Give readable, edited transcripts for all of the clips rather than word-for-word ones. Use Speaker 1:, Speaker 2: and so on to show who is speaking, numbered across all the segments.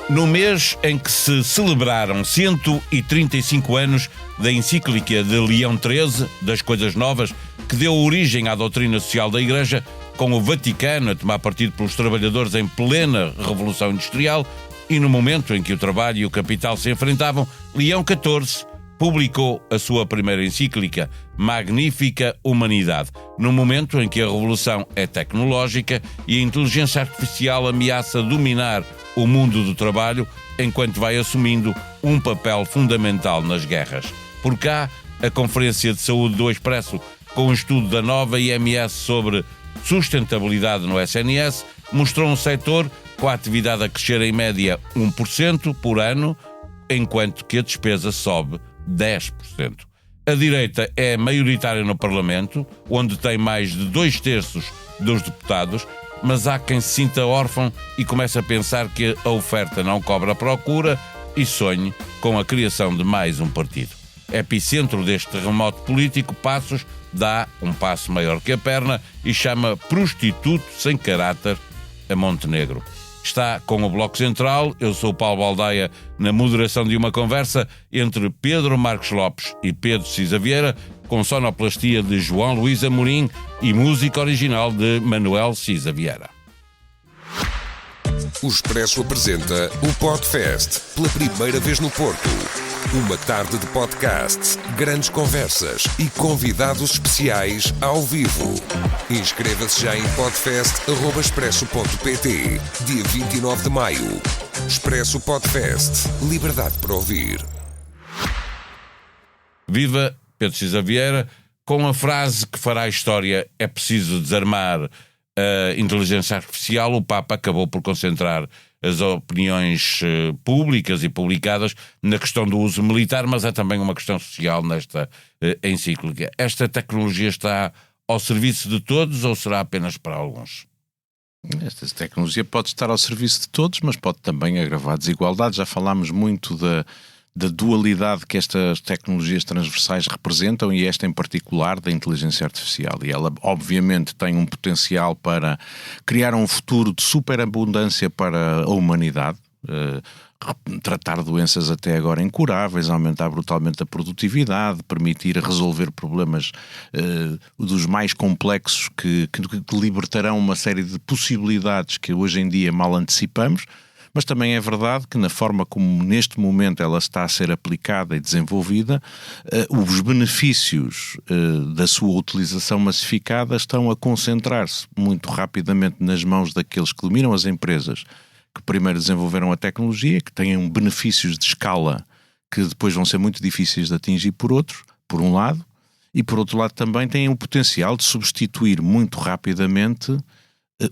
Speaker 1: No mês em que se celebraram 135 anos da encíclica de Leão XIII, das Coisas Novas, que deu origem à doutrina social da Igreja, com o Vaticano a tomar partido pelos trabalhadores em plena Revolução Industrial, e no momento em que o trabalho e o capital se enfrentavam, Leão XIV publicou a sua primeira encíclica, Magnifica Humanidade, no momento em que a revolução é tecnológica e a inteligência artificial ameaça dominar o mundo do trabalho, enquanto vai assumindo um papel fundamental nas guerras. Por cá, a Conferência de Saúde do Expresso, com um estudo da nova IMS sobre sustentabilidade no SNS, mostrou um setor com a atividade a crescer em média 1% por ano, enquanto que a despesa sobe 10%. A direita é maioritária no Parlamento, onde tem mais de 2/3 dos deputados, mas há quem se sinta órfão e comece a pensar que a oferta não cobre a procura e sonhe com a criação de mais um partido. Epicentro deste terremoto político, Passos dá um passo maior que a perna e chama prostituto sem caráter a Montenegro. Está com o Bloco Central. Eu sou o Paulo Baldaia, na moderação de uma conversa entre Pedro Marcos Lopes e Pedro Cisa Vieira, com sonoplastia de João Luís Amorim e música original de Manuel Cisa Vieira.
Speaker 2: O Expresso apresenta o Podfest, pela primeira vez no Porto. Uma tarde de podcasts, grandes conversas e convidados especiais ao vivo. Inscreva-se já em podfest.expresso.pt, dia 29 de maio. Expresso Podfest, liberdade para ouvir.
Speaker 1: Viva Pedro Cisa Vieira, com a frase que fará a história: é preciso desarmar a inteligência artificial. O Papa acabou por concentrar as opiniões públicas e publicadas na questão do uso militar, mas é também uma questão social nesta encíclica. Esta tecnologia está ao serviço de todos ou será apenas para alguns?
Speaker 3: Esta tecnologia pode estar ao serviço de todos, mas pode também agravar desigualdades. Já falámos muito da dualidade que estas tecnologias transversais representam, e esta em particular da inteligência artificial. E ela obviamente tem um potencial para criar um futuro de superabundância para a humanidade, tratar doenças até agora incuráveis, aumentar brutalmente a produtividade, permitir resolver problemas dos mais complexos que libertarão uma série de possibilidades que hoje em dia mal antecipamos. Mas também é verdade que na forma como neste momento ela está a ser aplicada e desenvolvida, os benefícios da sua utilização massificada estão a concentrar-se muito rapidamente nas mãos daqueles que dominam as empresas, que primeiro desenvolveram a tecnologia, que têm benefícios de escala que depois vão ser muito difíceis de atingir por um lado, e por outro lado também têm o potencial de substituir muito rapidamente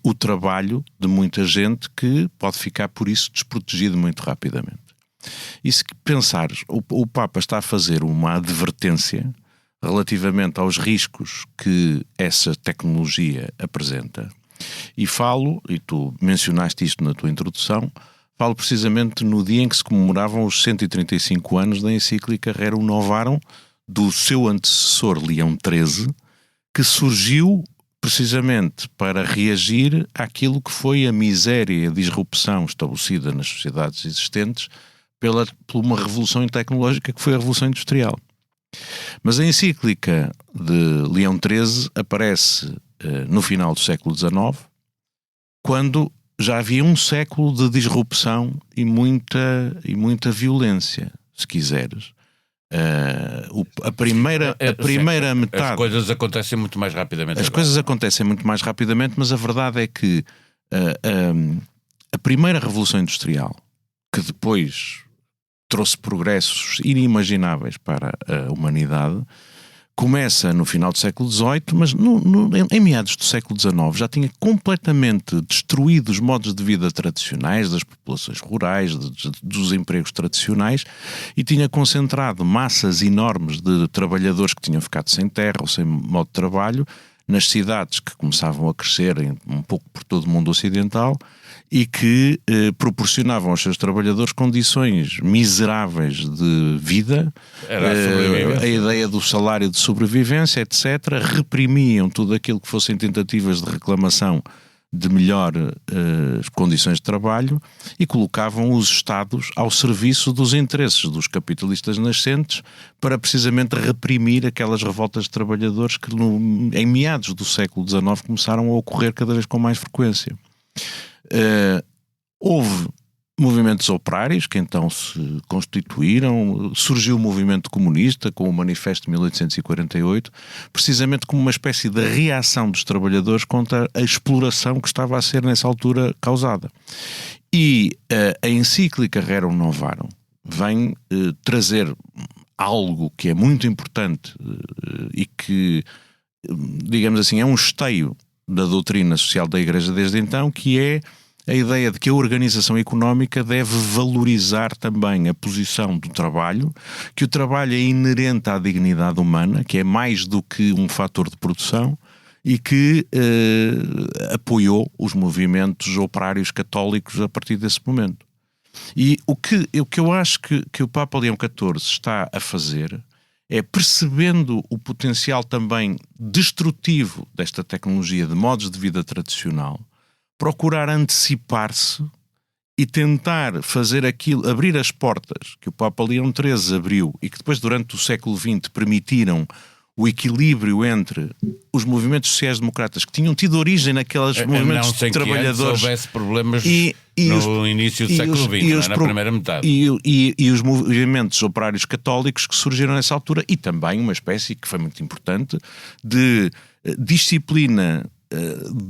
Speaker 3: o trabalho de muita gente que pode ficar por isso desprotegido muito rapidamente. E se pensares, o Papa está a fazer uma advertência relativamente aos riscos que essa tecnologia apresenta. E tu mencionaste isto na tua introdução, falo precisamente no dia em que se comemoravam os 135 anos da encíclica Rerum Novarum do seu antecessor Leão XIII, que surgiu precisamente para reagir àquilo que foi a miséria e a disrupção estabelecida nas sociedades existentes por uma revolução tecnológica que foi a Revolução Industrial. Mas a encíclica de Leão XIII aparece no final do século XIX, quando já havia um século de disrupção e muita violência, se quiseres. A primeira metade...
Speaker 1: As coisas acontecem muito mais rapidamente.
Speaker 3: Coisas acontecem muito mais rapidamente, mas a verdade é que a primeira Revolução Industrial, que depois trouxe progressos inimagináveis para a humanidade, começa no final do século XVIII, mas em meados do século XIX já tinha completamente destruído os modos de vida tradicionais das populações rurais, dos empregos tradicionais, e tinha concentrado massas enormes de trabalhadores que tinham ficado sem terra ou sem modo de trabalho nas cidades que começavam a crescer um pouco por todo o mundo ocidental e que proporcionavam aos seus trabalhadores condições miseráveis de vida, a ideia do salário de sobrevivência, etc. Reprimiam tudo aquilo que fossem tentativas de reclamação de melhor condições de trabalho e colocavam os Estados ao serviço dos interesses dos capitalistas nascentes para precisamente reprimir aquelas revoltas de trabalhadores que em meados do século XIX começaram a ocorrer cada vez com mais frequência. Houve movimentos operários que então se constituíram, surgiu o movimento comunista com o Manifesto de 1848, precisamente como uma espécie de reação dos trabalhadores contra a exploração que estava a ser nessa altura causada. E a encíclica Rerum Novarum vem trazer algo que é muito importante e que, digamos assim, é um esteio da doutrina social da Igreja desde então, que é a ideia de que a organização económica deve valorizar também a posição do trabalho, que o trabalho é inerente à dignidade humana, que é mais do que um fator de produção, e que apoiou os movimentos operários católicos a partir desse momento. E o que eu acho que o Papa Leão XIV está a fazer é, percebendo o potencial também destrutivo desta tecnologia de modos de vida tradicional, procurar antecipar-se e tentar fazer aquilo, abrir as portas que o Papa Leão XIII abriu e que depois durante o século XX permitiram o equilíbrio entre os movimentos sociais-democratas que tinham tido origem naqueles movimentos de trabalhadores.
Speaker 1: Não houvesse problemas no início do século XX, na primeira metade.
Speaker 3: E os movimentos operários católicos que surgiram nessa altura, e também uma espécie que foi muito importante de disciplina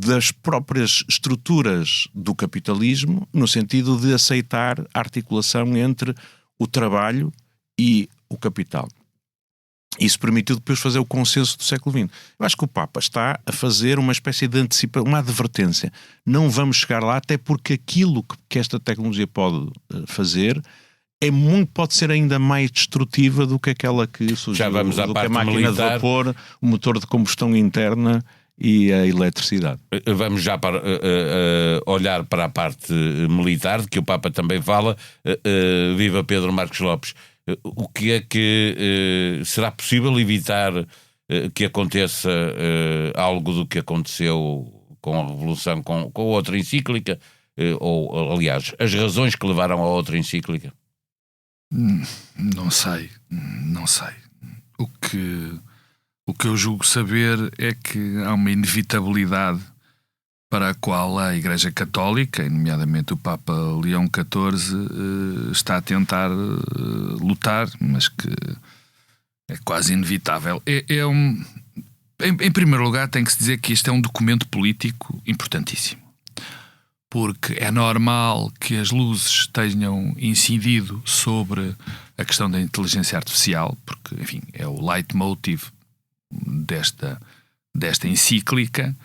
Speaker 3: das próprias estruturas do capitalismo, no sentido de aceitar a articulação entre o trabalho e o capital. Isso permitiu depois fazer o consenso do século XX. Eu acho que o Papa está a fazer uma espécie de antecipação, uma advertência. Não vamos chegar lá, até porque aquilo que esta tecnologia pode fazer pode ser ainda mais destrutiva do que aquela que surgiu.
Speaker 1: Já vamos à
Speaker 3: do
Speaker 1: parte
Speaker 3: que a máquina
Speaker 1: militar.
Speaker 3: de vapor, o motor de combustão interna e a eletricidade.
Speaker 1: Vamos já olhar para a parte militar, de que o Papa também fala. Viva Pedro Marcos Lopes. O que é que será possível evitar que aconteça algo do que aconteceu com a Revolução, com a outra encíclica? Ou, aliás, as razões que levaram a outra encíclica?
Speaker 4: Não sei. O que eu julgo saber é que há uma inevitabilidade para a qual a Igreja Católica, e nomeadamente o Papa Leão XIV, está a tentar lutar, mas que é quase inevitável. Em primeiro lugar, tem que se dizer que este é um documento político importantíssimo, porque é normal que as luzes tenham incidido sobre a questão da inteligência artificial, porque, enfim, é o leitmotiv desta encíclica,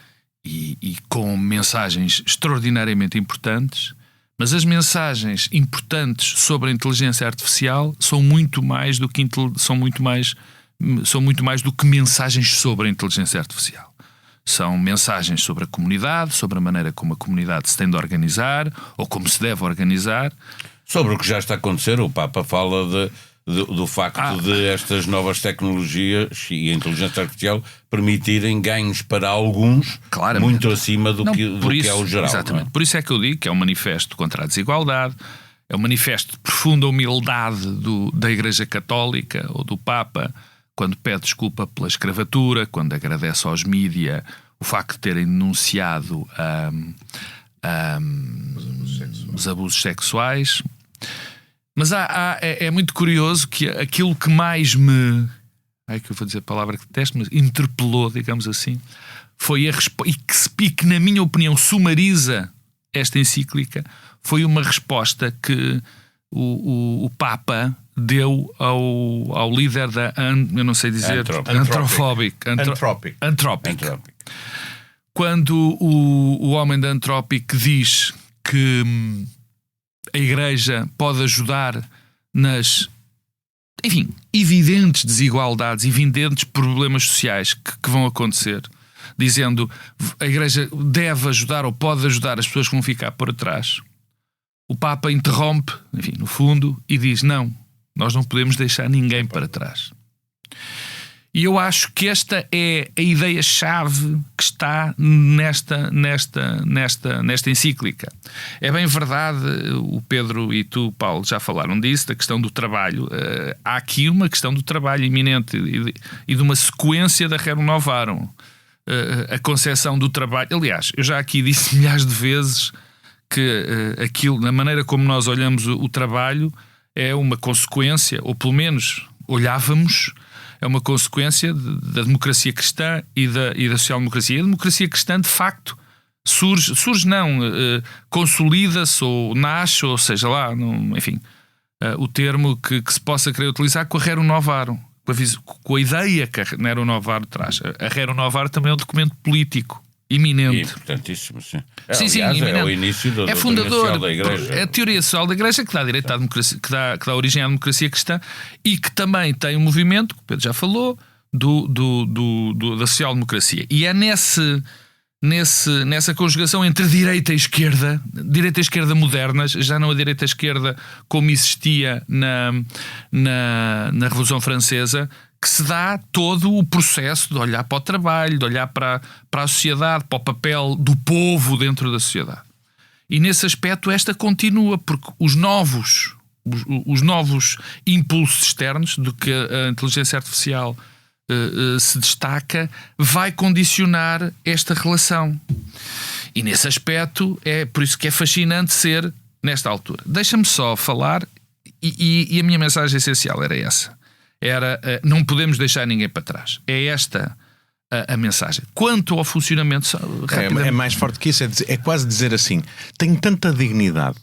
Speaker 4: e com mensagens extraordinariamente importantes, mas as mensagens importantes sobre a inteligência artificial são muito mais do que mensagens sobre a inteligência artificial. São mensagens sobre a comunidade, sobre a maneira como a comunidade se tem de organizar ou como se deve organizar.
Speaker 1: Sobre o que já está a acontecer, o Papa fala do facto de estas novas tecnologias e a inteligência artificial permitirem ganhos para alguns, claramente, muito acima do que é o geral.
Speaker 4: Exatamente. Por isso é que eu digo que é um manifesto contra a desigualdade, é um manifesto de profunda humildade da Igreja Católica ou do Papa, quando pede desculpa pela escravatura, quando agradece aos mídia o facto de terem denunciado os abusos sexuais. Mas é muito curioso que aquilo que mais me... que eu vou dizer a palavra que detesto, mas interpelou, digamos assim, foi a resposta, e que, na minha opinião, sumariza esta encíclica, foi uma resposta que o Papa deu ao líder da... eu não sei dizer... Anthropic. Quando o homem da Anthropic diz que a Igreja pode ajudar nas, enfim, evidentes desigualdades, evidentes problemas sociais que vão acontecer, dizendo a Igreja deve ajudar ou pode ajudar as pessoas que vão ficar para trás, o Papa interrompe, enfim, no fundo, e diz: não, nós não podemos deixar ninguém para trás. E eu acho que esta é a ideia-chave que está nesta encíclica. É bem verdade, o Pedro e tu, Paulo, já falaram disso, da questão do trabalho. Há aqui uma questão do trabalho iminente e de uma sequência da Rerum Novarum. A concepção do trabalho. Aliás, eu já aqui disse milhares de vezes que aquilo, na maneira como nós olhamos o trabalho, é uma consequência, ou pelo menos olhávamos, é uma consequência da democracia cristã e da social-democracia. A democracia cristã, de facto, consolida-se ou nasce, ou seja lá, enfim, o termo que se possa querer utilizar com a Rerum Novarum, com a ideia que a Rerum Novarum traz. A Rerum Novarum também é um documento político iminente.
Speaker 1: Importantíssimo, sim.
Speaker 4: Sim,
Speaker 1: Aliás,
Speaker 4: iminente.
Speaker 1: É o início da
Speaker 4: fundador
Speaker 1: da Igreja.
Speaker 4: É a teoria social da Igreja que dá direito à democracia, que dá origem à democracia cristã, e que também tem um movimento, que o Pedro já falou, da social-democracia. E é nessa conjugação entre direita e esquerda modernas, já não a direita e esquerda como existia na Revolução Francesa, que se dá todo o processo de olhar para o trabalho, de olhar para a sociedade, para o papel do povo dentro da sociedade. E nesse aspecto esta continua, porque os novos impulsos externos do que a inteligência artificial se destaca, vai condicionar esta relação. E nesse aspecto é por isso que é fascinante ser nesta altura. Deixa-me só falar, e a minha mensagem essencial era essa. Não podemos deixar ninguém para trás. É esta a mensagem. Quanto ao funcionamento,
Speaker 3: é mais forte que isso. É quase dizer assim: tem tanta dignidade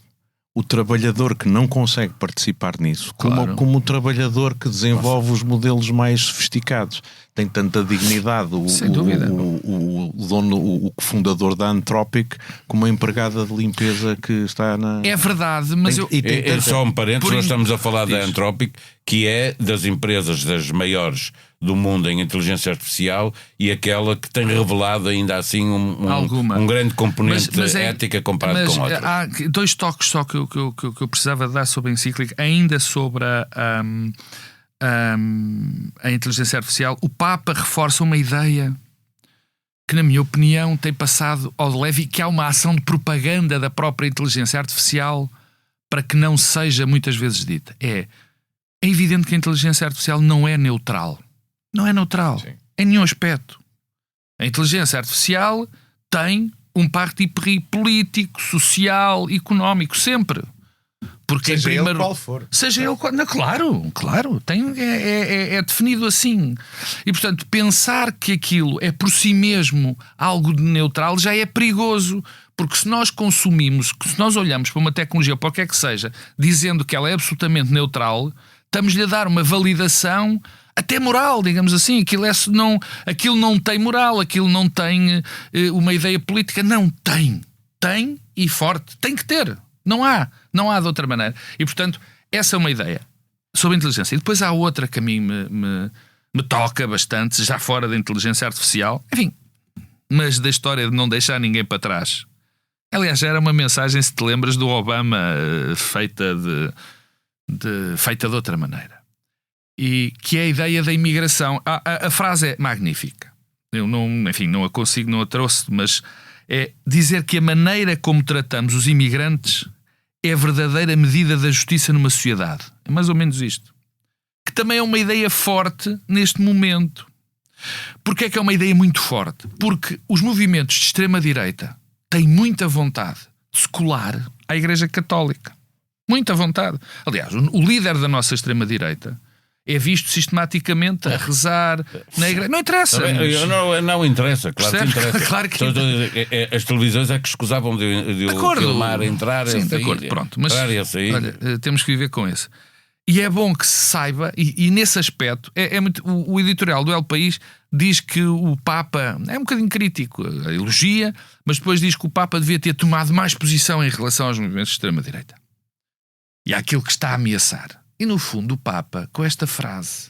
Speaker 3: o trabalhador que não consegue participar nisso,
Speaker 4: claro,
Speaker 3: como o trabalhador que desenvolve os modelos mais sofisticados. Tem tanta dignidade
Speaker 4: sem dúvida,
Speaker 3: o dono, o fundador da Anthropic, como a empregada de limpeza que está na...
Speaker 4: É verdade, mas
Speaker 1: só um parênteses, nós estamos a falar da Anthropic, que é das empresas das maiores do mundo em inteligência artificial e aquela que tem revelado ainda assim um grande componente ética comparado com outras.
Speaker 4: Há dois toques só que eu precisava dar sobre a encíclica, ainda sobre a inteligência artificial. O Papa reforça uma ideia que, na minha opinião, tem passado ao de leve, e que há uma ação de propaganda da própria inteligência artificial para que não seja muitas vezes dita. É evidente que a inteligência artificial não é neutral. Não é neutral. Sim. Em nenhum aspecto. A inteligência artificial tem um parti-pris político, social, económico, sempre. Porque
Speaker 3: seja ele qual for.
Speaker 4: Seja ele qual... Não, claro. É definido assim. E, portanto, pensar que aquilo é por si mesmo algo de neutral já é perigoso. Porque se nós consumimos, se nós olhamos para uma tecnologia, para o que é que seja, dizendo que ela é absolutamente neutral, estamos-lhe a dar uma validação até moral, digamos assim. Aquilo não tem moral, aquilo não tem uma ideia política. Não tem. Tem e forte. Tem que ter. Não há de outra maneira. E, portanto, essa é uma ideia sobre a inteligência. E depois há outra que a mim me toca bastante, já fora da inteligência artificial. Enfim, mas da história de não deixar ninguém para trás. Aliás, já era uma mensagem, se te lembras, do Obama, feita de outra maneira. E que é a ideia da imigração. A frase é magnífica. Eu não a consigo, não a trouxe, mas é dizer que a maneira como tratamos os imigrantes é a verdadeira medida da justiça numa sociedade. É mais ou menos isto. Que também é uma ideia forte neste momento. Porquê é que é uma ideia muito forte? Porque os movimentos de extrema-direita têm muita vontade de se colar à Igreja Católica. Muita vontade. Aliás, o líder da nossa extrema-direita é visto sistematicamente a rezar na igreja. Não interessa.
Speaker 1: Não interessa, claro que interessa.
Speaker 4: Claro que
Speaker 1: as televisões é que escusavam de filmar, entrar,
Speaker 4: sim,
Speaker 1: de
Speaker 4: acordo, pronto. Mas olha, temos que viver com isso. E é bom que se saiba, e nesse aspecto, o editorial do El País diz que o Papa é um bocadinho crítico, elogia, mas depois diz que o Papa devia ter tomado mais posição em relação aos movimentos de extrema-direita. E àquilo que está a ameaçar. E no fundo o Papa, com esta frase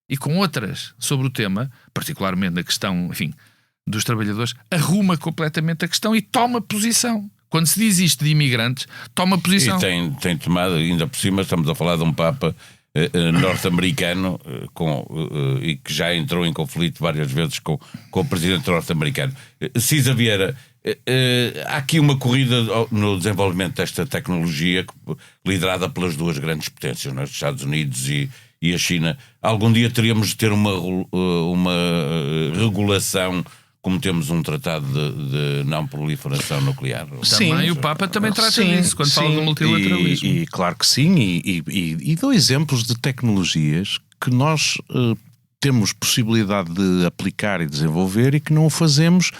Speaker 4: e com outras sobre o tema, particularmente na questão, enfim, dos trabalhadores, arruma completamente a questão e toma posição. Quando se diz isto de imigrantes, toma posição.
Speaker 1: E tem tomado, ainda por cima, estamos a falar de um Papa norte-americano e que já entrou em conflito várias vezes com o presidente norte-americano. Cisa Vieira, há aqui uma corrida no desenvolvimento desta tecnologia liderada pelas duas grandes potências, os Estados Unidos e a China. Algum dia teríamos de ter uma regulação, como temos um tratado de não proliferação nuclear?
Speaker 4: Sim, também o Papa também trata disso quando fala do multilateralismo.
Speaker 3: E claro que sim, e dou exemplos de tecnologias que nós temos possibilidade de aplicar e desenvolver e que não o fazemos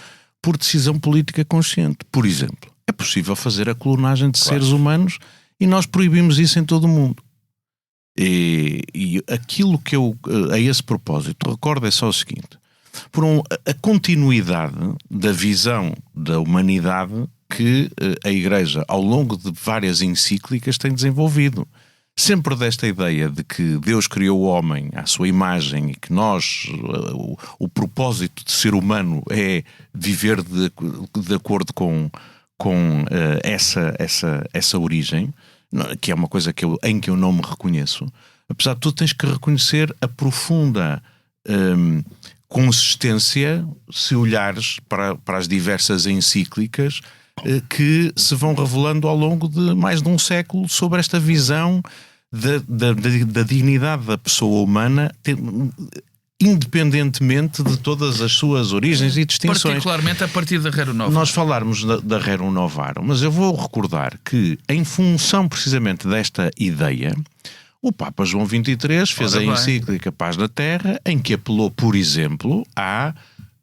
Speaker 3: por decisão política consciente. Por exemplo, é possível fazer a clonagem de seres humanos e nós proibimos isso em todo o mundo. E aquilo que eu, a esse propósito, recordo é só o seguinte: a continuidade da visão da humanidade que a Igreja, ao longo de várias encíclicas, tem desenvolvido. Sempre desta ideia de que Deus criou o homem à sua imagem e que nós, o propósito de ser humano é viver de acordo com essa origem, que é uma coisa em que eu não me reconheço. Apesar de tudo, tens que reconhecer a profunda consistência, se olhares para as diversas encíclicas que se vão revelando ao longo de mais de um século sobre esta visão da dignidade da pessoa humana, independentemente de todas as suas origens e distinções.
Speaker 4: Particularmente a partir da Rerum Novarum.
Speaker 3: Nós falarmos da Rerum Novarum, mas eu vou recordar que, em função precisamente desta ideia, o Papa João XXIII fez a encíclica Paz na Terra, em que apelou, por exemplo, à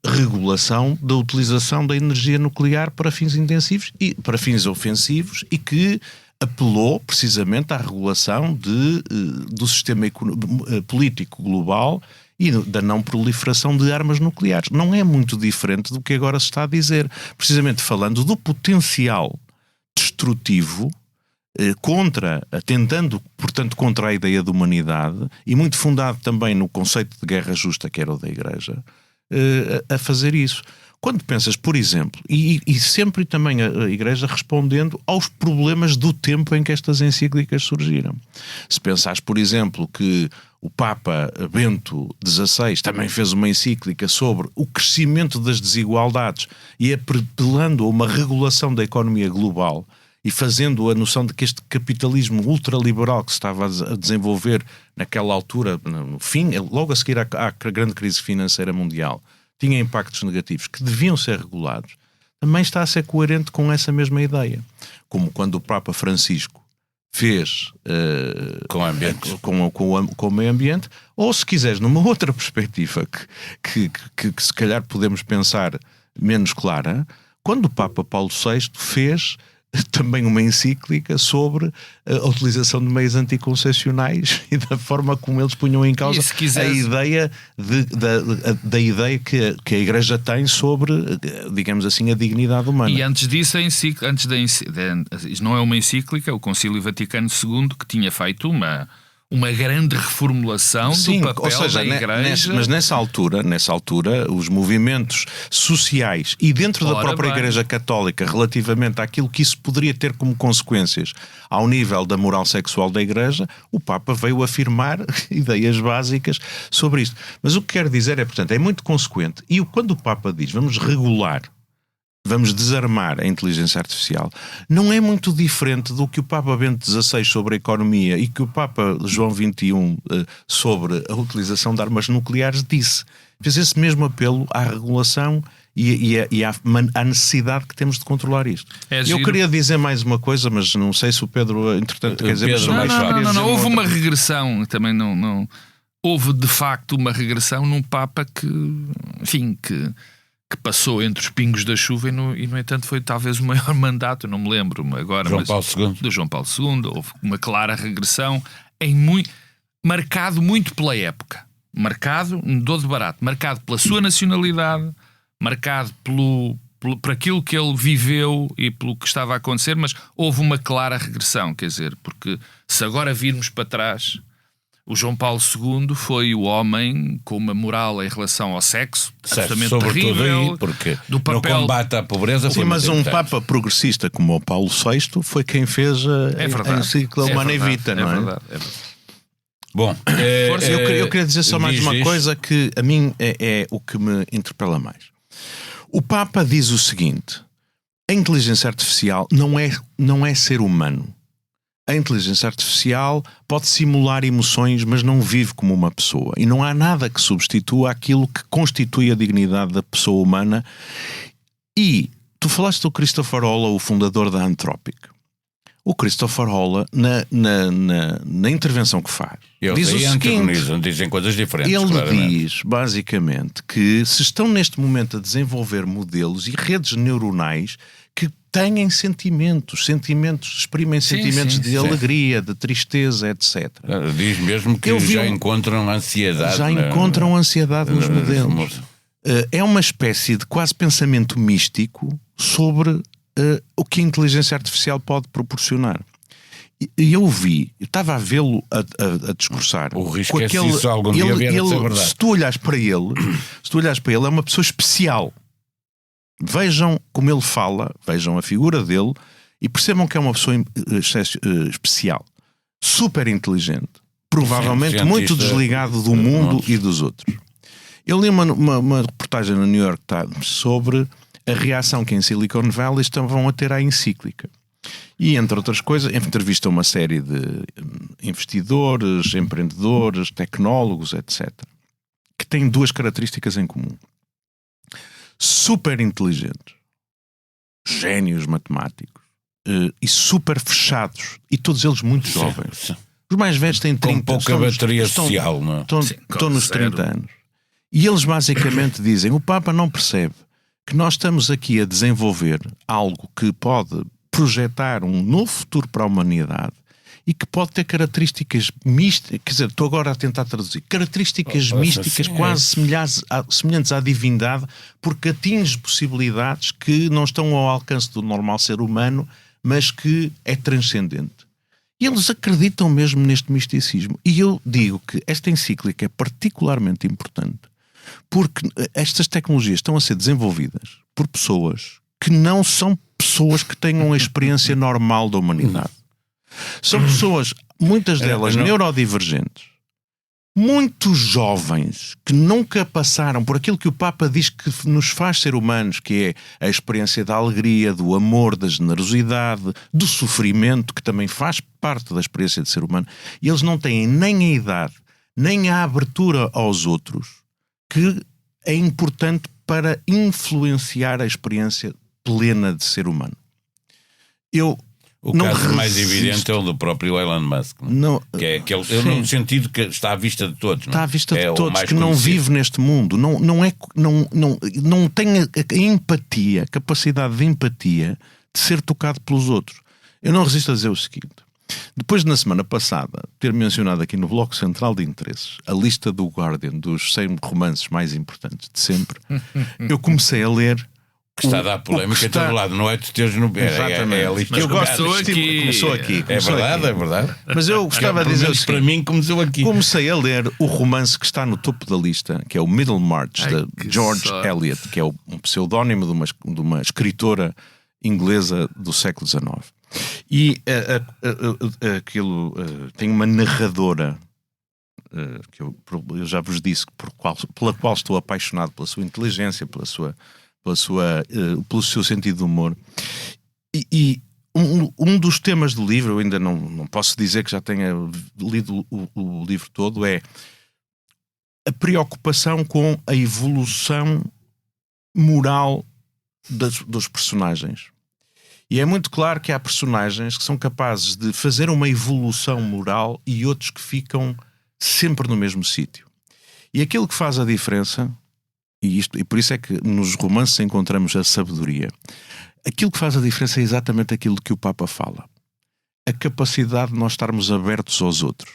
Speaker 3: regulação da utilização da energia nuclear para fins intensivos e para fins ofensivos, e que apelou precisamente à regulação do sistema político global e da não proliferação de armas nucleares. Não é muito diferente do que agora se está a dizer, precisamente falando do potencial destrutivo atentando, portanto, contra a ideia de humanidade, e muito fundado também no conceito de guerra justa, que era o da Igreja, a fazer isso. Quando pensas, por exemplo, e sempre também a Igreja respondendo aos problemas do tempo em que estas encíclicas surgiram. Se pensares, por exemplo, que o Papa Bento XVI também fez uma encíclica sobre o crescimento das desigualdades e apelando a uma regulação da economia global e fazendo a noção de que este capitalismo ultraliberal que se estava a desenvolver naquela altura, no fim, logo a seguir à grande crise financeira mundial, tinha impactos negativos que deviam ser regulados, também está a ser coerente com essa mesma ideia. Como quando o Papa Francisco fez com o meio ambiente, ou se quiseres numa outra perspectiva que se calhar podemos pensar menos clara, quando o Papa Paulo VI fez também uma encíclica sobre a utilização de meios anticoncepcionais e da forma como eles punham em causa a ideia da ideia que a Igreja tem sobre, digamos assim, a dignidade humana.
Speaker 4: E antes disso, não é uma encíclica, o Concílio Vaticano II, que tinha feito uma grande reformulação do papel da Igreja.
Speaker 3: Mas nessa altura, os movimentos sociais e dentro da própria Igreja Católica, relativamente àquilo que isso poderia ter como consequências ao nível da moral sexual da Igreja, o Papa veio afirmar ideias básicas sobre isto. Mas o que quero dizer é, portanto, é muito consequente. E quando o Papa diz vamos regular, vamos desarmar a inteligência artificial, não é muito diferente do que o Papa Bento XVI sobre a economia e que o Papa João XXI sobre a utilização de armas nucleares disse. Fez esse mesmo apelo à regulação e à necessidade que temos de controlar isto. Eu queria dizer mais uma coisa, mas não sei se o Pedro, entretanto, quer dizer...
Speaker 4: Não, houve uma regressão, também não... Houve, de facto, uma regressão num Papa que passou entre os pingos da chuva e no entanto, foi talvez o maior mandato, não me lembro agora, do João Paulo II. Houve uma clara regressão, marcado muito pela época. Marcado, não dou de barato, marcado pela sua nacionalidade, marcado por aquilo que ele viveu e pelo que estava a acontecer, mas houve uma clara regressão, quer dizer, porque se agora virmos para trás, o João Paulo II foi o homem com uma moral em relação ao sexo absolutamente terrível,
Speaker 1: aí, porque do papel... no combate à pobreza foi
Speaker 3: mas um Papa progressista como o Paulo VI foi quem fez a encíclica Humanae Vitae, não é?
Speaker 4: É verdade.
Speaker 1: Bom,
Speaker 3: eu queria dizer só mais uma coisa que a mim é o que me interpela mais. O Papa diz o seguinte: a inteligência artificial não é ser humano. A inteligência artificial pode simular emoções, mas não vive como uma pessoa. E não há nada que substitua aquilo que constitui a dignidade da pessoa humana. E tu falaste do Christopher Holla, o fundador da Anthropic. O Christopher Holla, na intervenção que faz, diz o seguinte:
Speaker 1: dizem coisas diferentes.
Speaker 3: Ele
Speaker 1: claramente
Speaker 3: diz, basicamente, que se estão neste momento a desenvolver modelos e redes neuronais que têm sentimentos, exprimem sentimentos de alegria, de tristeza, etc.
Speaker 1: Diz mesmo que já encontram ansiedade.
Speaker 3: Já encontram ansiedade nos modelos. É uma espécie de quase pensamento místico sobre o que a inteligência artificial pode proporcionar. E eu estava a vê-lo a discursar.
Speaker 1: O risco é se isso algum dia vier a ser verdade.
Speaker 3: Se tu olhas para ele, é uma pessoa especial. Vejam como ele fala, vejam a figura dele e percebam que é uma pessoa especial, super inteligente, provavelmente muito desligado do mundo e dos outros. Eu li uma reportagem no New York Times sobre a reação que em Silicon Valley estavam a ter à encíclica. E, entre outras coisas, entrevista uma série de investidores, empreendedores, tecnólogos, etc., que têm duas características em comum. Super inteligentes, génios matemáticos e super fechados, e todos eles muito jovens. Os mais velhos têm 30
Speaker 1: com pouca bateria social, não é?
Speaker 3: Estão nos 30 anos. E eles basicamente dizem: o Papa não percebe que nós estamos aqui a desenvolver algo que pode projetar um novo futuro para a humanidade e que pode ter características místicas, quer dizer, estou agora a tentar traduzir, características místicas quase semelhantes à divindade, porque atinge possibilidades que não estão ao alcance do normal ser humano, mas que é transcendente. E eles acreditam mesmo neste misticismo. E eu digo que esta encíclica é particularmente importante porque estas tecnologias estão a ser desenvolvidas por pessoas que não são pessoas que tenham a experiência normal da humanidade. São pessoas, muitas delas neurodivergentes, muito jovens, que nunca passaram por aquilo que o Papa diz que nos faz ser humanos, que é a experiência da alegria, do amor, da generosidade, do sofrimento, que também faz parte da experiência de ser humano. E eles não têm nem a idade, nem a abertura aos outros, que é importante para influenciar a experiência plena de ser humano.
Speaker 1: O caso mais evidente é o do próprio Elon Musk, não? Que é no sentido que está à vista de todos. Não?
Speaker 3: Está à vista de todos, que não vive neste mundo, não tem a empatia, a capacidade de empatia de ser tocado pelos outros. Eu não resisto a dizer o seguinte: depois de na semana passada ter mencionado aqui no Bloco Central de Interesses a lista do Guardian dos 100 romances mais importantes de sempre, eu comecei a ler.
Speaker 1: Que está a dar polémica em todo lado, não é de teres no...
Speaker 3: Exatamente.
Speaker 1: É a lista.
Speaker 3: Eu gosto aqui. Começou aqui.
Speaker 1: É verdade.
Speaker 3: Mas eu gostava de dizer
Speaker 1: para mim começou aqui.
Speaker 3: Comecei a ler o romance que está no topo da lista, que é o Middlemarch, de George Eliot, que é um pseudónimo de uma escritora inglesa do século XIX. E aquilo tem uma narradora que eu já vos disse pela qual estou apaixonado, pela sua inteligência, pelo seu sentido de humor. E um dos temas do livro, eu ainda não posso dizer que já tenha lido o livro todo, é a preocupação com a evolução moral dos personagens. E é muito claro que há personagens que são capazes de fazer uma evolução moral e outros que ficam sempre no mesmo sítio. E aquilo que faz a diferença... E por isso é que nos romances encontramos a sabedoria. Aquilo que faz a diferença é exatamente aquilo que o Papa fala. A capacidade de nós estarmos abertos aos outros.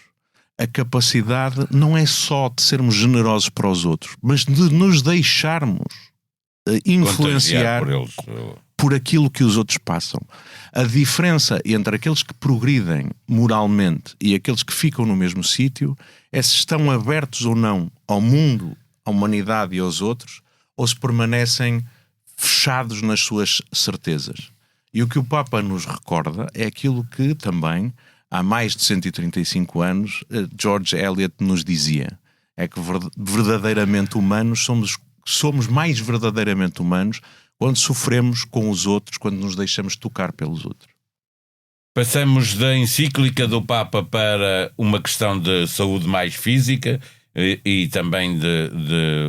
Speaker 3: A capacidade não é só de sermos generosos para os outros, mas de nos deixarmos influenciar por aquilo que os outros passam. A diferença entre aqueles que progridem moralmente e aqueles que ficam no mesmo sítio é se estão abertos ou não ao mundo, à humanidade e aos outros, ou se permanecem fechados nas suas certezas. E o que o Papa nos recorda é aquilo que também há mais de 135 anos, George Eliot nos dizia: é que verdadeiramente humanos somos mais verdadeiramente humanos quando sofremos com os outros, quando nos deixamos tocar pelos outros.
Speaker 1: Passamos da encíclica do Papa para uma questão de saúde mais física e também de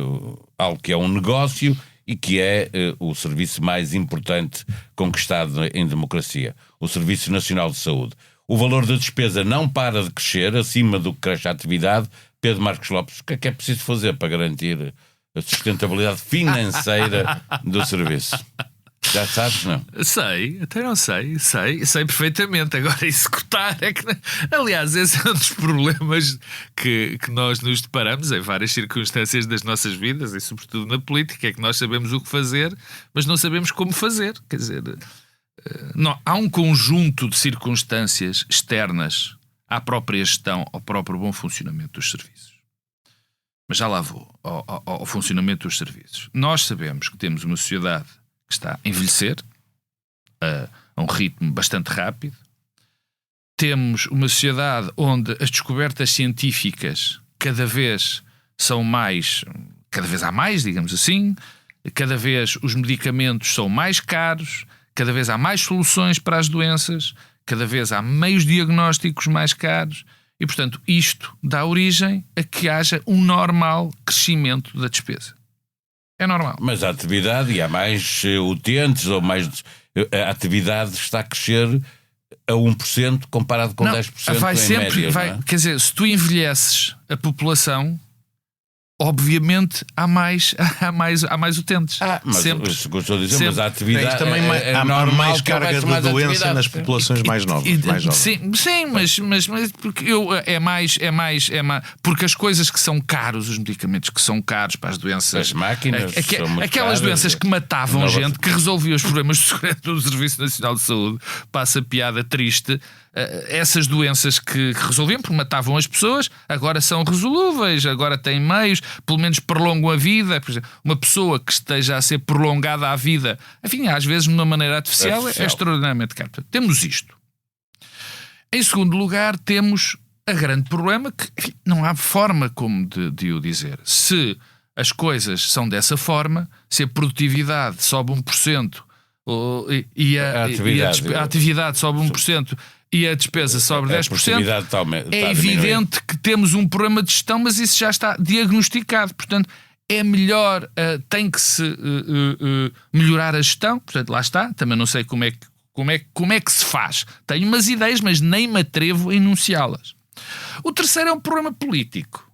Speaker 1: algo que é um negócio e que é o serviço mais importante conquistado em democracia, o Serviço Nacional de Saúde. O valor da despesa não para de crescer, acima do que cresce a atividade. Pedro Marcos Lopes, o que é preciso fazer para garantir a sustentabilidade financeira do serviço? Já sabes, não?
Speaker 4: Sei, até não sei perfeitamente. Agora, executar é que... Aliás, esse é um dos problemas que nós nos deparamos em várias circunstâncias das nossas vidas, e sobretudo na política, é que nós sabemos o que fazer, mas não sabemos como fazer. Quer dizer, não, há um conjunto de circunstâncias externas à própria gestão, ao próprio bom funcionamento dos serviços. Mas já lá vou, ao funcionamento dos serviços. Nós sabemos que temos uma sociedade que está a envelhecer a um ritmo bastante rápido. Temos uma sociedade onde as descobertas científicas cada vez há mais, digamos assim, cada vez os medicamentos são mais caros, cada vez há mais soluções para as doenças, cada vez há meios diagnósticos mais caros e, portanto, isto dá origem a que haja um normal crescimento da despesa. É normal.
Speaker 1: Mas a atividade, e há mais utentes, ou mais. A atividade está a crescer a 1% comparado com 10%
Speaker 4: vai
Speaker 1: em
Speaker 4: sempre,
Speaker 1: média.
Speaker 4: vai,
Speaker 1: não é?
Speaker 4: Quer dizer, se tu envelheces a população, obviamente há mais utentes.
Speaker 1: Mas
Speaker 4: sempre.
Speaker 1: isso que eu estou a dizer,
Speaker 4: Sempre.
Speaker 1: mas a atividade
Speaker 3: também
Speaker 1: é
Speaker 3: há mais
Speaker 1: que houvesse
Speaker 3: carga de
Speaker 1: mais
Speaker 3: doença
Speaker 1: atividade.
Speaker 3: nas populações mais novas. Mais jovens.
Speaker 4: Sim, mas porque é mais porque as coisas que são caros, os medicamentos que são caros para as doenças,
Speaker 1: As máquinas são muito
Speaker 4: aquelas
Speaker 1: caras.
Speaker 4: doenças que matavam
Speaker 1: Nova-
Speaker 4: gente, que resolviam os problemas de segurança do Serviço Nacional de Saúde, passa piada triste. Essas doenças que resolviam porque matavam as pessoas, agora são resolúveis, agora têm meios, pelo menos prolongam a vida. Por exemplo, uma pessoa que esteja a ser prolongada à vida, enfim, às vezes de uma maneira artificial. É extraordinariamente caro. Portanto, temos isto. Em segundo lugar, temos a grande problema que, enfim, não há forma como de o dizer. Se as coisas são dessa forma, se a produtividade sobe 1% e a atividade sobe 1% e a despesa sobe 10%, é evidente que temos um problema de gestão, mas isso já está diagnosticado. Portanto, é melhor, tem que se melhorar a gestão. Portanto, lá está. Também não sei como é que se faz. Tenho umas ideias, mas nem me atrevo a enunciá-las. O terceiro é um problema político.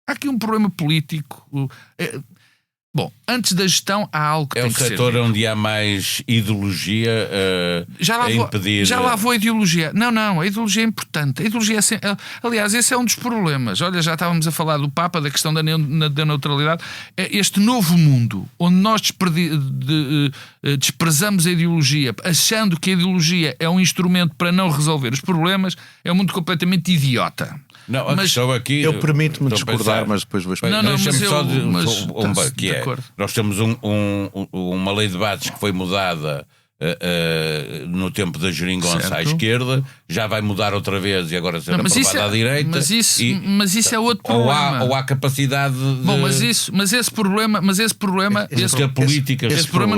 Speaker 4: Há aqui um problema político. Bom, antes da gestão há algo que tem que ser. É o
Speaker 1: setor onde há mais ideologia a impedir...
Speaker 4: Já lá vou a ideologia. Não, a ideologia é importante. A ideologia aliás, esse é um dos problemas. Olha, já estávamos a falar do Papa, da questão da neutralidade. Este novo mundo, onde nós desprezamos a ideologia, achando que a ideologia é um instrumento para não resolver os problemas, é um mundo completamente idiota.
Speaker 1: Não, a questão aqui...
Speaker 3: Eu permito-me discordar, mas depois vou explicar.
Speaker 1: Nós temos uma lei de bases que foi mudada no tempo da geringonça à esquerda, já vai mudar outra vez e agora ser aprovada à direita.
Speaker 4: Mas isso é outro problema.
Speaker 1: Ou há capacidade de...
Speaker 4: Bom, mas esse problema não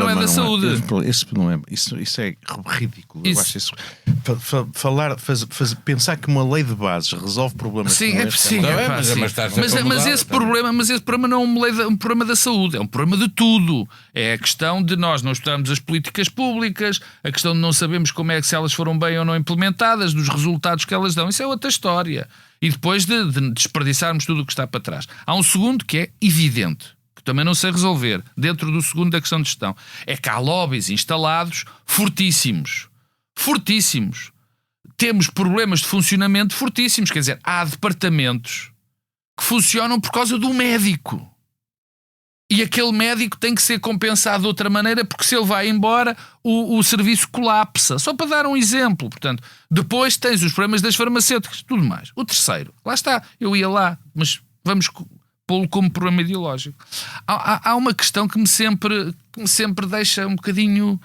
Speaker 4: é da saúde.
Speaker 3: Isso é ridículo. Eu acho isso. Pensar que uma lei de bases resolve problemas.
Speaker 4: Sim, mas esse problema não é um problema da saúde, é um problema de tudo. É a questão de nós não estudamos as políticas públicas, a questão de não sabemos como é que se elas foram bem ou não implementadas, dos resultados que elas dão. Isso é outra história. E depois de desperdiçarmos tudo o que está para trás. Há um segundo que é evidente, que também não sei resolver, dentro do segundo da questão de gestão. É que há lobbies instalados fortíssimos. Fortíssimos. Temos problemas de funcionamento fortíssimos. Quer dizer, há departamentos que funcionam por causa do médico. E aquele médico tem que ser compensado de outra maneira, porque se ele vai embora, o serviço colapsa. Só para dar um exemplo. Portanto, depois tens os problemas das farmacêuticas, tudo mais. O terceiro, lá está, eu ia lá, mas vamos pô-lo como problema ideológico. Há uma questão que me sempre deixa um bocadinho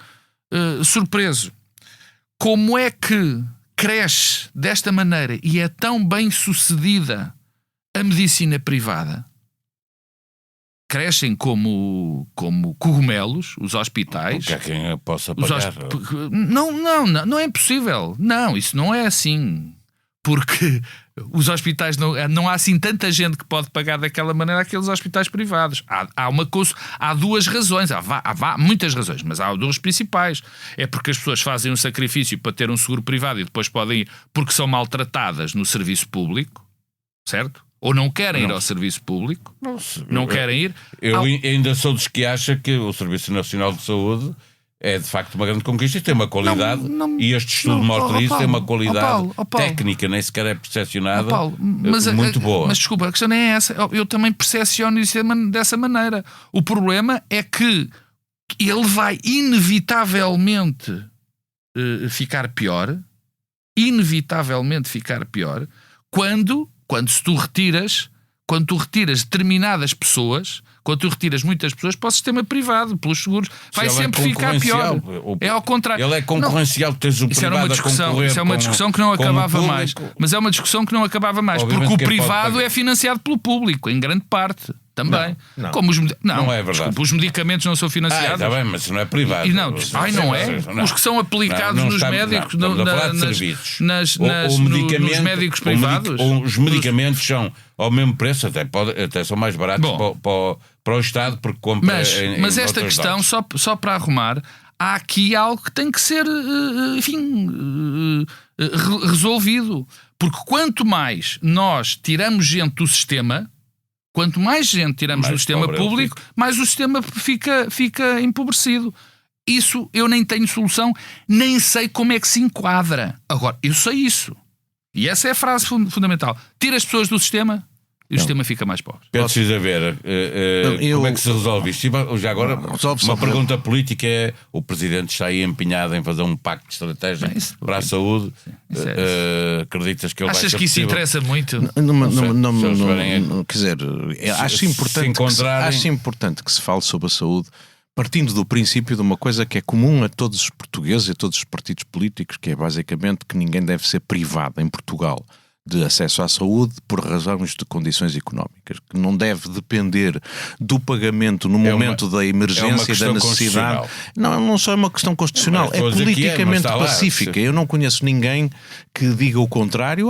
Speaker 4: surpreso. Como é que cresce desta maneira e é tão bem sucedida a medicina privada, crescem como cogumelos os hospitais.
Speaker 1: Porque há quem possa pagar.
Speaker 4: Não é impossível. Não, isso não é assim. Porque os hospitais não há assim tanta gente que pode pagar daquela maneira aqueles hospitais privados. Há duas razões, há muitas razões, mas há duas principais. É porque as pessoas fazem um sacrifício para ter um seguro privado e depois podem ir porque são maltratadas no serviço público, certo? Ou não querem ir ao serviço público, não querem ir.
Speaker 1: Eu ainda sou dos que acha que o Serviço Nacional de Saúde é de facto uma grande conquista e tem uma qualidade, e este estudo mostra isso, tem uma qualidade técnica, nem sequer é percepcionada, muito boa.
Speaker 4: Mas desculpa, a questão nem é essa. Eu também percepciono isso dessa maneira. O problema é que ele vai inevitavelmente ficar pior, quando tu retiras determinadas pessoas, quando tu retiras muitas pessoas para o sistema privado, pelos seguros, vai sempre ficar pior. É ao contrário.
Speaker 1: Ele é concorrencial, tens o privado a concorrer.
Speaker 4: Isso é uma discussão que não acabava mais. Mas é uma discussão que não acabava mais, porque o privado é financiado pelo público, em grande parte. Também.
Speaker 1: Não,
Speaker 4: como
Speaker 1: não é verdade.
Speaker 4: Desculpa, os medicamentos não são financiados.
Speaker 1: Está bem, mas isso não é privado.
Speaker 4: Não é. Os que são aplicados nos médicos, nos médicos privados.
Speaker 1: Os medicamentos são ao mesmo preço, até são mais baratos para o Estado, porque compra.
Speaker 4: Mas esta questão, só para arrumar, há aqui algo que tem que ser, resolvido. Porque quanto mais nós tiramos gente do sistema, quanto mais gente tiramos do sistema público, mais o sistema fica empobrecido. Isso eu nem tenho solução, nem sei como é que se enquadra. Agora, eu sei isso. E essa é a frase fundamental. Tira as pessoas do sistema e o sistema fica mais pobre.
Speaker 1: Precisa ver como é que se resolve isto. Já agora, uma pergunta política é: o Presidente está aí empenhado em fazer um pacto de estratégia para a saúde. Acreditas que ele vai ser
Speaker 4: Achas que isso interessa muito?
Speaker 3: Quer dizer, acho importante que se fale sobre a saúde, partindo do princípio de uma coisa que é comum a todos os portugueses e a todos os partidos políticos, que é basicamente que ninguém deve ser privado em Portugal de acesso à saúde por razões de condições económicas, que não deve depender do pagamento no momento da emergência e da necessidade. Não só é uma questão constitucional, é politicamente pacífica. Eu não conheço ninguém que diga o contrário,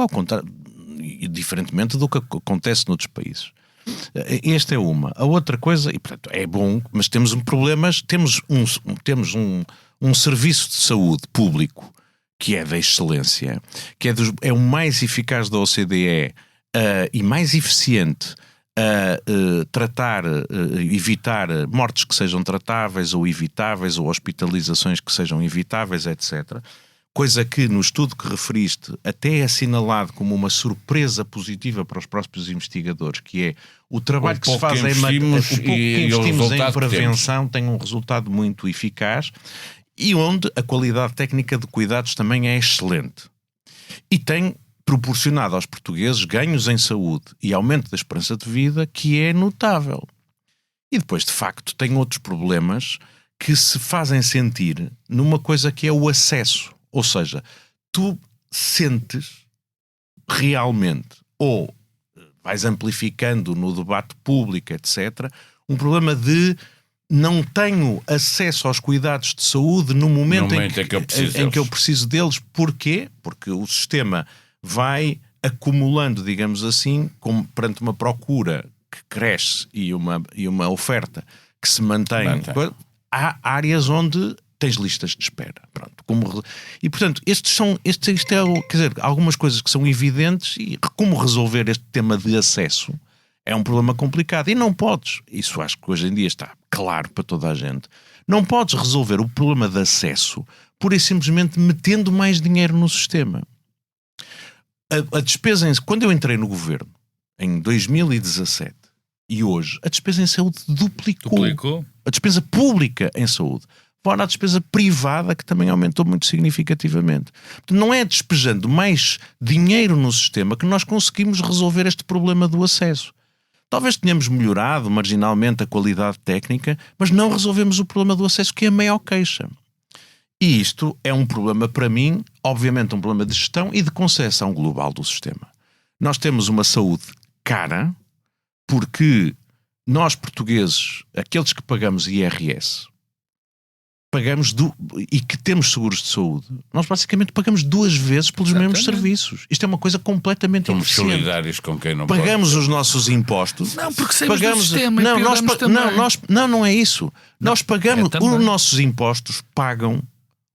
Speaker 3: diferentemente do que acontece noutros países. Esta é uma. A outra coisa, e portanto é bom, mas temos problemas, temos um serviço de saúde público que é da excelência, que é o mais eficaz da OCDE e mais eficiente a evitar mortes que sejam tratáveis ou evitáveis, ou hospitalizações que sejam evitáveis, etc. Coisa que no estudo que referiste até é assinalado como uma surpresa positiva para os próprios investigadores, que é o trabalho que se faz investimos em prevenção tem um resultado muito eficaz, e onde a qualidade técnica de cuidados também é excelente. E tem proporcionado aos portugueses ganhos em saúde e aumento da esperança de vida que é notável. E depois, de facto, tem outros problemas que se fazem sentir numa coisa que é o acesso. Ou seja, tu sentes realmente, ou vais amplificando no debate público, etc., um problema de não tenho acesso aos cuidados de saúde no momento em que eu preciso deles. Porquê? Porque o sistema vai acumulando, digamos assim, perante uma procura que cresce e uma oferta que se mantém. Há áreas onde tens listas de espera. Pronto. E, portanto, algumas coisas que são evidentes, e como resolver este tema de acesso é um problema complicado. E não podes, isso acho que hoje em dia está claro para toda a gente, não podes resolver o problema de acesso pura e simplesmente metendo mais dinheiro no sistema. A despesa quando eu entrei no governo, em 2017, e hoje, a despesa em saúde duplicou. A despesa pública em saúde. Fora a despesa privada, que também aumentou muito significativamente. Não é despejando mais dinheiro no sistema que nós conseguimos resolver este problema do acesso. Talvez tenhamos melhorado marginalmente a qualidade técnica, mas não resolvemos o problema do acesso, que é a maior queixa. E isto é um problema para mim, obviamente um problema de gestão e de concepção global do sistema. Nós temos uma saúde cara porque nós portugueses, aqueles que pagamos IRS, e que temos seguros de saúde, nós basicamente pagamos 2 vezes pelos mesmos serviços. Isto é uma coisa completamente
Speaker 1: Somos
Speaker 3: ineficiente.
Speaker 1: solidários com quem não
Speaker 3: Pagamos os nossos impostos.
Speaker 4: Não, porque saímos
Speaker 3: pagamos
Speaker 4: do sistema
Speaker 3: não,
Speaker 4: e
Speaker 3: nós
Speaker 4: pioramos também.
Speaker 3: não é isso. Nós pagamos,
Speaker 4: também.
Speaker 3: os nossos impostos pagam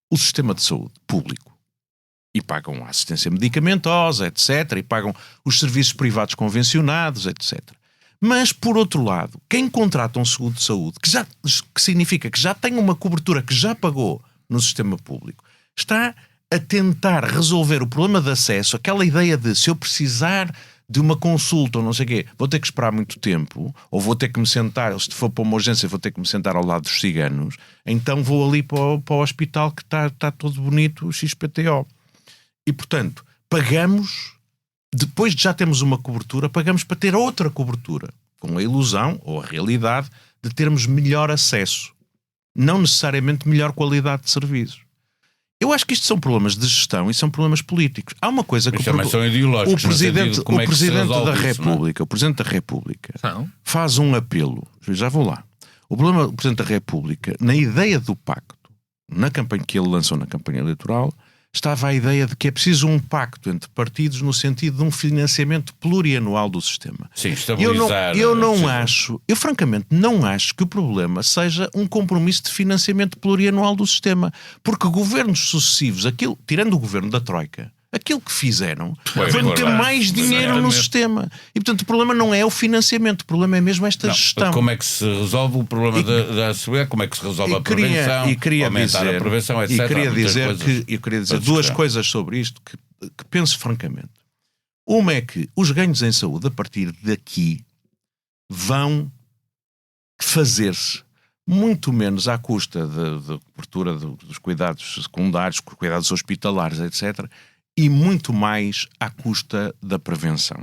Speaker 3: o sistema de saúde público. E pagam a assistência medicamentosa, etc. E pagam os serviços privados convencionados, etc. Mas, por outro lado, quem contrata um seguro de saúde, que significa que já tem uma cobertura que já pagou no sistema público, está a tentar resolver o problema de acesso, aquela ideia de se eu precisar de uma consulta ou não sei o quê, vou ter que esperar muito tempo, ou vou ter que me sentar, se for para uma urgência vou ter que me sentar ao lado dos ciganos, então vou ali para o hospital que está todo bonito, XPTO. E, portanto, pagamos... Depois de já termos uma cobertura, pagamos para ter outra cobertura, com a ilusão ou a realidade de termos melhor acesso, não necessariamente melhor qualidade de serviços. Eu acho que isto são problemas de gestão e são problemas políticos. Há uma coisa que
Speaker 1: também são ideológicos.
Speaker 3: o Presidente da
Speaker 1: República,
Speaker 3: o Presidente da República
Speaker 4: Não.
Speaker 3: faz um apelo, já vou lá. O Presidente da República, na ideia do pacto, na campanha que ele lançou na campanha eleitoral, estava a ideia de que é preciso um pacto entre partidos no sentido de um financiamento plurianual do sistema.
Speaker 1: Sim, estabilizar.
Speaker 3: Eu francamente não acho que o problema seja um compromisso de financiamento plurianual do sistema, porque governos sucessivos, tirando o governo da Troika, aquilo que fizeram foi meter mais dinheiro no sistema. E, portanto, o problema não é o financiamento, o problema é mesmo esta gestão.
Speaker 1: Como é que se resolve o problema da segurança? Como é que se resolve a prevenção? Aumentar a prevenção, etc.
Speaker 3: Eu queria dizer 2 coisas sobre isto que penso francamente. Uma é que os ganhos em saúde, a partir daqui, vão fazer-se muito menos à custa da cobertura dos cuidados secundários, cuidados hospitalares, etc., e muito mais à custa da prevenção.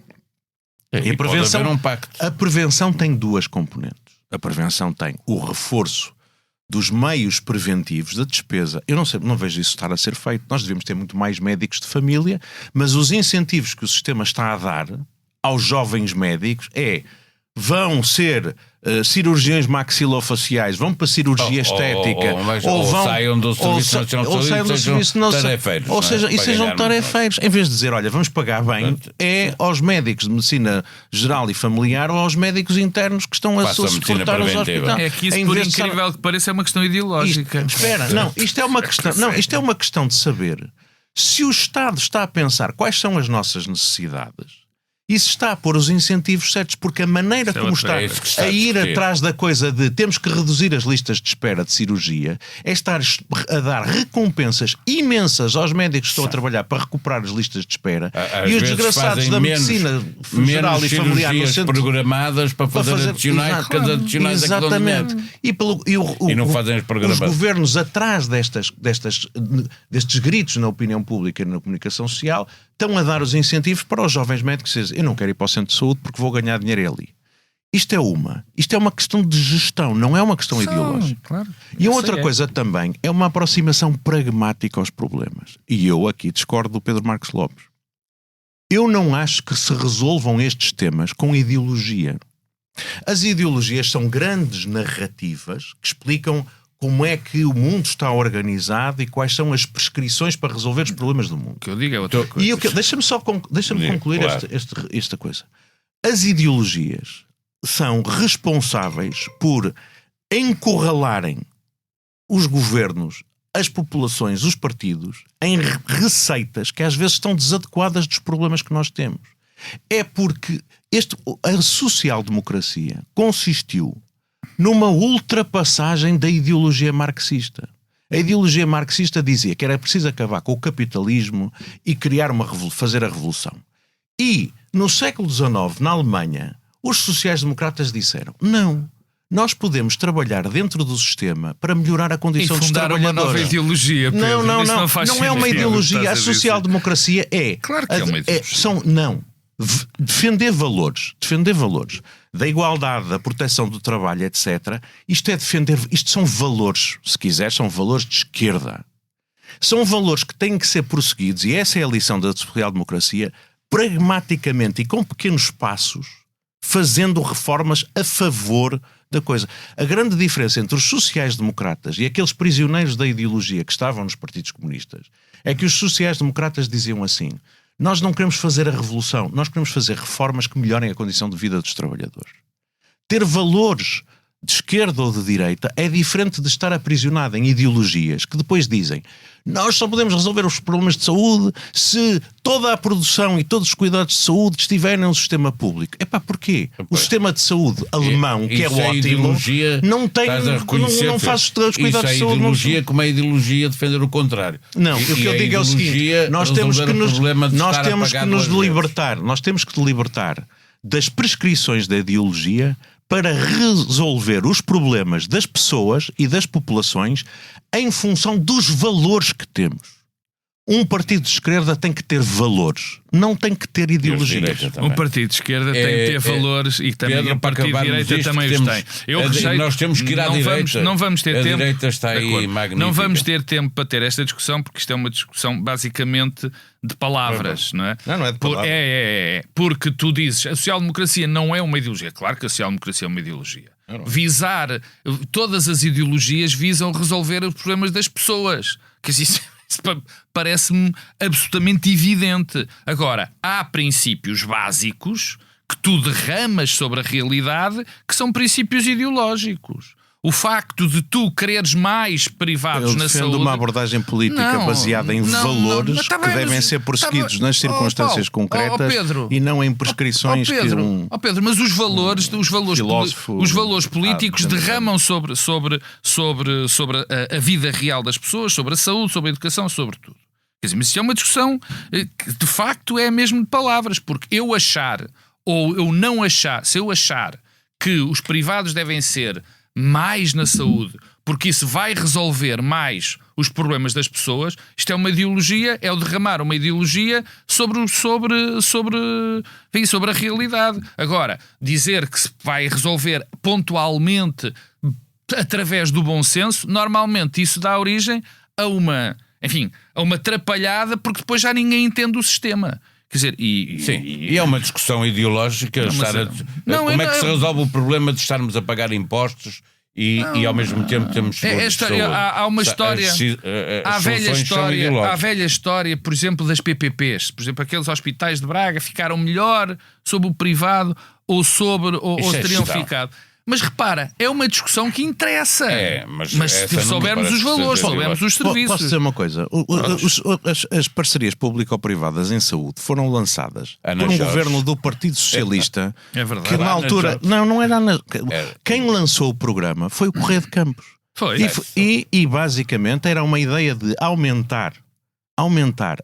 Speaker 1: E pode haver um pacto.
Speaker 3: A prevenção tem 2 componentes. A prevenção tem o reforço dos meios preventivos da despesa. Eu não vejo isso estar a ser feito. Nós devemos ter muito mais médicos de família, mas os incentivos que o sistema está a dar aos jovens médicos vão ser cirurgiões maxilofaciais, vão para cirurgia estética,
Speaker 1: ou saiam do Serviço Nacional de Saúde, sejam tarefeiros.
Speaker 3: Ou seja, e sejam tarefeiros. Em vez de dizer, olha, vamos pagar bem, aos médicos de medicina geral e familiar ou aos médicos internos que estão a suportar os hospitais.
Speaker 4: É que isso, por incrível que pareça, é uma questão ideológica.
Speaker 3: Isto é uma questão de saber se o Estado está a pensar quais são as nossas necessidades. Isso está a pôr os incentivos certos, porque a maneira como está a ir atrás da coisa de temos que reduzir as listas de espera de cirurgia é estar a dar recompensas imensas aos médicos que estão a trabalhar para recuperar as listas de espera e os desgraçados da medicina geral e familiar no centro
Speaker 1: programadas para fazer adicionais, cada adicionais
Speaker 3: exatamente.
Speaker 1: E não fazem as programações.
Speaker 3: Os governos atrás destes gritos na opinião pública e na comunicação social estão a dar os incentivos para os jovens médicos que dizem, eu não quero ir para o centro de saúde porque vou ganhar dinheiro ali. Isto é uma questão de gestão, não é uma questão ideológica.
Speaker 4: Claro,
Speaker 3: e outra coisa também é uma aproximação pragmática aos problemas. E eu aqui discordo do Pedro Marcos Lopes. Eu não acho que se resolvam estes temas com ideologia. As ideologias são grandes narrativas que explicam como é que o mundo está organizado e quais são as prescrições para resolver os problemas do mundo.
Speaker 4: O que eu digo é outra coisa.
Speaker 3: Deixa-me concluir esta coisa. As ideologias são responsáveis por encurralarem os governos, as populações, os partidos, em receitas que às vezes estão desadequadas dos problemas que nós temos. É porque a social-democracia consistiu numa ultrapassagem da ideologia marxista. A ideologia marxista dizia que era preciso acabar com o capitalismo e criar fazer a revolução. E, no século XIX, na Alemanha, os sociais-democratas disseram, não, nós podemos trabalhar dentro do sistema para melhorar a condição dos trabalhadores.
Speaker 4: Uma nova ideologia, Pedro.
Speaker 3: Não é uma ideologia. A social-democracia
Speaker 4: Claro que é uma ideologia.
Speaker 3: Defender valores da igualdade, da proteção do trabalho, etc. Isto são valores, se quiser, são valores de esquerda. São valores que têm que ser prosseguidos, e essa é a lição da social-democracia, pragmaticamente e com pequenos passos, fazendo reformas a favor da coisa. A grande diferença entre os sociais-democratas e aqueles prisioneiros da ideologia que estavam nos partidos comunistas é que os sociais-democratas diziam assim: nós não queremos fazer a revolução, nós queremos fazer reformas que melhorem a condição de vida dos trabalhadores. Ter valores de esquerda ou de direita é diferente de estar aprisionado em ideologias que depois dizem: nós só podemos resolver os problemas de saúde se toda a produção e todos os cuidados de saúde estiverem no sistema público. Porquê? O sistema de saúde alemão, que é ótimo, não faz os cuidados de saúde.
Speaker 1: Isso é ideologia, como é ideologia defender o contrário.
Speaker 3: Não, o que eu digo é o seguinte: nós temos que nos libertar das prescrições da ideologia para resolver os problemas das pessoas e das populações em função dos valores que temos. Um partido de esquerda tem que ter valores, não tem que ter ideologias.
Speaker 4: Um partido de esquerda tem que ter valores e também um partido de direita também os tem.
Speaker 1: Nós temos que ir à direita.
Speaker 4: Não vamos ter tempo.
Speaker 1: A direita está aí magnífica.
Speaker 4: Não vamos ter tempo para ter esta discussão, porque isto é uma discussão basicamente de palavras, não é?
Speaker 3: Não é de palavras.
Speaker 4: Porque tu dizes a social-democracia não é uma ideologia. Claro que a social-democracia é uma ideologia. Visar, todas as ideologias visam resolver os problemas das pessoas. Que isso parece-me absolutamente evidente. Agora, há princípios básicos que tu derramas sobre a realidade que são princípios ideológicos. O facto de tu quereres mais privados na saúde...
Speaker 3: Eu defendo uma abordagem política baseada em valores que devem ser prosseguidos nas circunstâncias concretas e não em prescrições
Speaker 4: Pedro, mas os valores políticos derramam sobre a vida real das pessoas, sobre a saúde, sobre a educação, sobre tudo. Quer dizer, mas isso é uma discussão que de facto é mesmo de palavras, porque eu achar ou eu não achar, se eu achar que os privados devem ser mais na saúde, porque isso vai resolver mais os problemas das pessoas, isto é uma ideologia, é o derramar uma ideologia sobre a realidade. Agora, dizer que se vai resolver pontualmente através do bom senso, normalmente isso dá origem a uma atrapalhada, porque depois já ninguém entende o sistema. Quer dizer,
Speaker 1: e é uma discussão ideológica. Como é que se resolve o problema de estarmos a pagar impostos e ao mesmo tempo temos
Speaker 4: há uma história, há a velha história, por exemplo, das PPPs. Por exemplo, aqueles hospitais de Braga ficaram melhor sob o privado ou teriam ficado. Mas repara, é uma discussão que interessa. Mas se soubermos os valores, soubermos os serviços.
Speaker 3: Posso dizer uma coisa? As parcerias público-privadas em saúde foram lançadas por um governo do Partido Socialista.
Speaker 4: É verdade.
Speaker 3: Que na altura... Não era... Quem lançou o programa foi o Correio de Campos. E basicamente era uma ideia de aumentar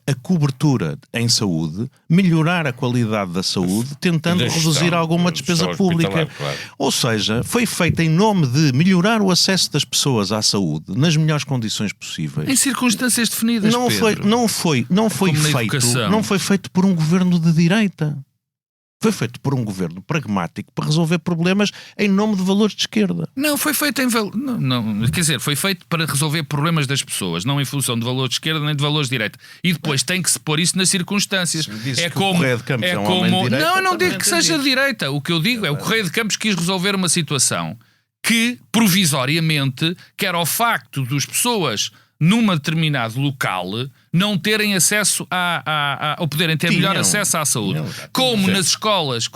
Speaker 3: a cobertura em saúde, melhorar a qualidade da saúde, tentando reduzir alguma despesa pública.
Speaker 1: Claro.
Speaker 3: Ou seja, foi feito em nome de melhorar o acesso das pessoas à saúde nas melhores condições possíveis.
Speaker 4: Em circunstâncias definidas,
Speaker 3: não foi feito por um governo de direita. Foi feito por um governo pragmático para resolver problemas em nome de valores de esquerda.
Speaker 4: Não, foi feito foi feito para resolver problemas das pessoas, não em função de valores de esquerda nem de valores de direita. E depois tem que se pôr isso nas circunstâncias. Não digo que seja de direita. O que eu digo é o Correio de Campos quis resolver uma situação que, provisoriamente, que era o facto das pessoas num determinado local não terem acesso ou poderem ter melhor acesso à saúde. Como nas escolas,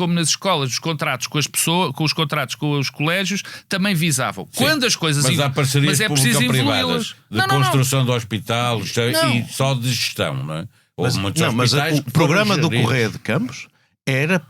Speaker 4: os contratos com as pessoas, com os contratos com os colégios também visavam.
Speaker 1: Sim.
Speaker 4: Quando as coisas...
Speaker 1: Mas há parcerias público-privadas de construção de hospitais e só de gestão, não é?
Speaker 3: Mas o programa do Correio de Campos era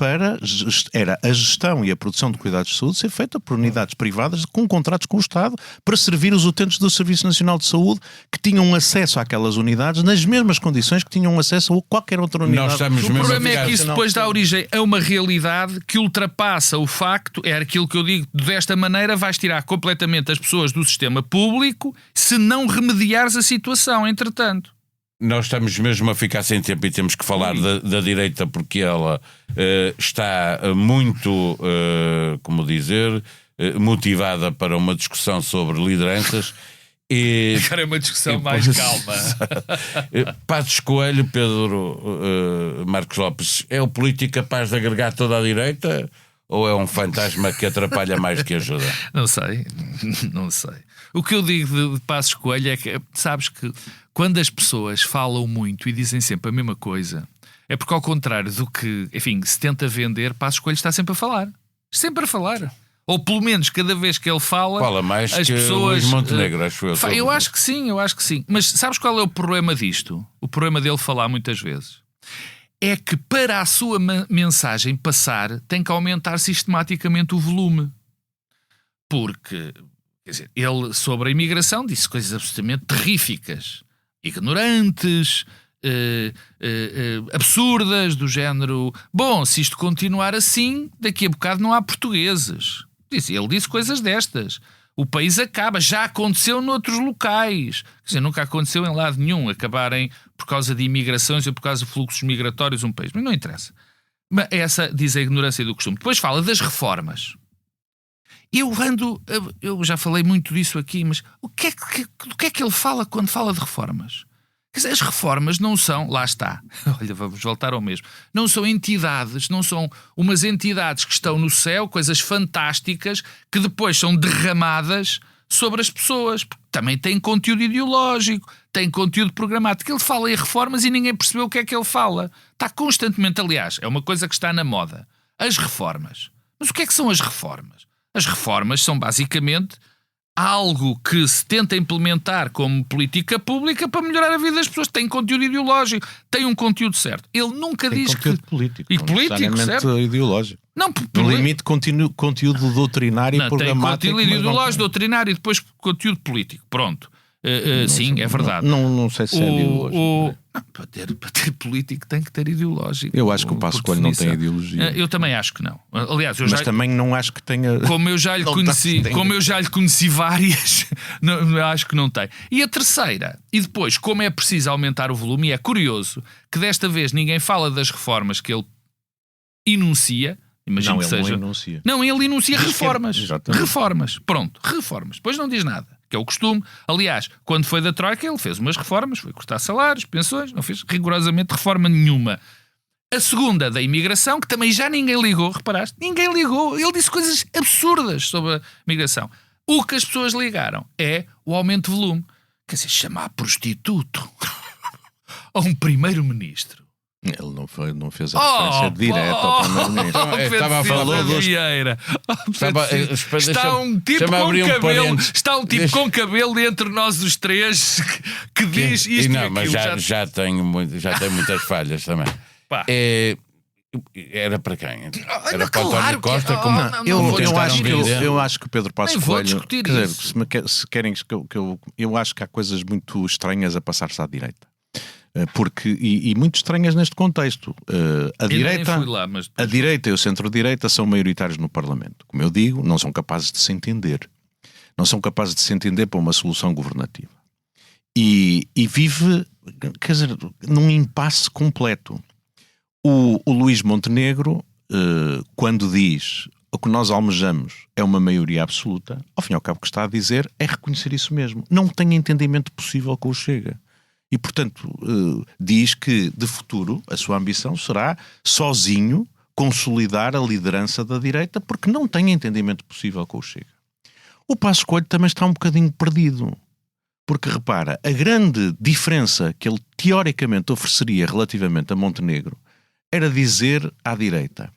Speaker 3: a gestão e a produção de cuidados de saúde ser feita por unidades privadas com contratos com o Estado para servir os utentes do Serviço Nacional de Saúde que tinham acesso àquelas unidades nas mesmas condições que tinham acesso a qualquer outra unidade.
Speaker 4: O problema é que isso depois dá origem a uma realidade que ultrapassa o facto, é aquilo que eu digo, desta maneira vais tirar completamente as pessoas do sistema público se não remediares a situação, entretanto.
Speaker 1: Nós estamos mesmo a ficar sem tempo e temos que falar da direita porque ela está muito, motivada para uma discussão sobre lideranças
Speaker 4: Agora é uma discussão mais calma.
Speaker 1: Passos Coelho, Pedro Marcos Lopes, é o político capaz de agregar toda a direita ou é um fantasma que atrapalha mais que ajuda?
Speaker 4: Não sei. O que eu digo de Passos Coelho é que, sabes que quando as pessoas falam muito e dizem sempre a mesma coisa, é porque ao contrário do que, enfim, se tenta vender, Passos Coelho está sempre a falar. Sempre a falar. Ou pelo menos cada vez que ele fala
Speaker 1: mais
Speaker 4: as
Speaker 1: que
Speaker 4: pessoas...
Speaker 1: Luís Montenegro, acho eu.
Speaker 4: Eu acho que sim. Mas sabes qual é o problema disto? O problema dele falar muitas vezes é que para a sua mensagem passar tem que aumentar sistematicamente o volume. Porque, quer dizer, ele sobre a imigração disse coisas absolutamente terríficas, ignorantes, absurdas, do género: bom, se isto continuar assim, daqui a bocado não há portugueses. Ele disse coisas destas. O país acaba, já aconteceu noutros locais. Quer dizer, nunca aconteceu em lado nenhum acabarem por causa de imigrações ou por causa de fluxos migratórios um país. Mas não interessa. Mas essa diz a ignorância do costume. Depois fala das reformas. Eu já falei muito disso aqui, mas do que é que ele fala quando fala de reformas? Quer dizer, as reformas não são, lá está, olha, vamos voltar ao mesmo, não são entidades, não são umas entidades que estão no céu, coisas fantásticas, que depois são derramadas sobre as pessoas, porque também tem conteúdo ideológico, tem conteúdo programático. Ele fala em reformas e ninguém percebeu o que é que ele fala. Está constantemente, aliás, é uma coisa que está na moda, as reformas. Mas o que é que são as reformas? As reformas são basicamente algo que se tenta implementar como política pública para melhorar a vida das pessoas. Tem conteúdo ideológico, tem um conteúdo certo. Ele nunca diz que...
Speaker 3: político,
Speaker 4: e político, certo?
Speaker 3: Ideológico.
Speaker 4: Não,
Speaker 3: no limite conteúdo doutrinário e programático.
Speaker 4: Tem conteúdo ideológico, doutrinário e depois conteúdo político. Pronto. Sim, é verdade.
Speaker 3: Não sei se é ideológico.
Speaker 4: Para ter político tem que ter ideológico.
Speaker 3: Eu acho que o Passos Coelho não tem ideologia.
Speaker 4: Eu também acho que não. Aliás,
Speaker 3: mas também não acho que tenha.
Speaker 4: Como eu já lhe conheci várias, não, acho que não tem. E a terceira, e depois, como é preciso aumentar o volume, e é curioso que desta vez ninguém fala das reformas que ele enuncia. Imagino
Speaker 3: não,
Speaker 4: que
Speaker 3: ele
Speaker 4: seja.
Speaker 3: não enuncia.
Speaker 4: Não, ele enuncia reformas.
Speaker 3: Exatamente.
Speaker 4: Reformas. Pronto, reformas. Depois não diz nada, que é o costume. Aliás, quando foi da Troika, ele fez umas reformas, foi cortar salários, pensões, não fez rigorosamente reforma nenhuma. A segunda, da imigração, que também já ninguém ligou, reparaste? Ninguém ligou. Ele disse coisas absurdas sobre a imigração. O que as pessoas ligaram é o aumento de volume. Quer dizer, chamar prostituto a um primeiro-ministro.
Speaker 3: Ele não fez a referência direta ao primeiro-ministro.
Speaker 1: Estava a falar
Speaker 4: dos... Está um tipo com cabelo, com cabelo entre nós os três que diz isto
Speaker 1: não, mas já tem muitas falhas também. Era para quem? Era para António Costa?
Speaker 3: Eu acho que o Pedro Passos Coelho, quer dizer, se querem eu acho que há coisas muito estranhas a passar-se à direita. Porque, e muito estranhas neste contexto. A direita e o centro-direita são maioritários no Parlamento. Como eu digo, não são capazes de se entender. Não são capazes de se entender para uma solução governativa. E vive, quer dizer, num impasse completo. O Luís Montenegro, quando diz o que nós almejamos é uma maioria absoluta, ao fim e ao cabo o que está a dizer é reconhecer isso mesmo. Não tem entendimento possível com o Chega. E, portanto, diz que, de futuro, a sua ambição será, sozinho, consolidar a liderança da direita, porque não tem entendimento possível com o Chega. O Passos Coelho também está um bocadinho perdido. Porque, repara, a grande diferença que ele, teoricamente, ofereceria relativamente a Montenegro era dizer à direita: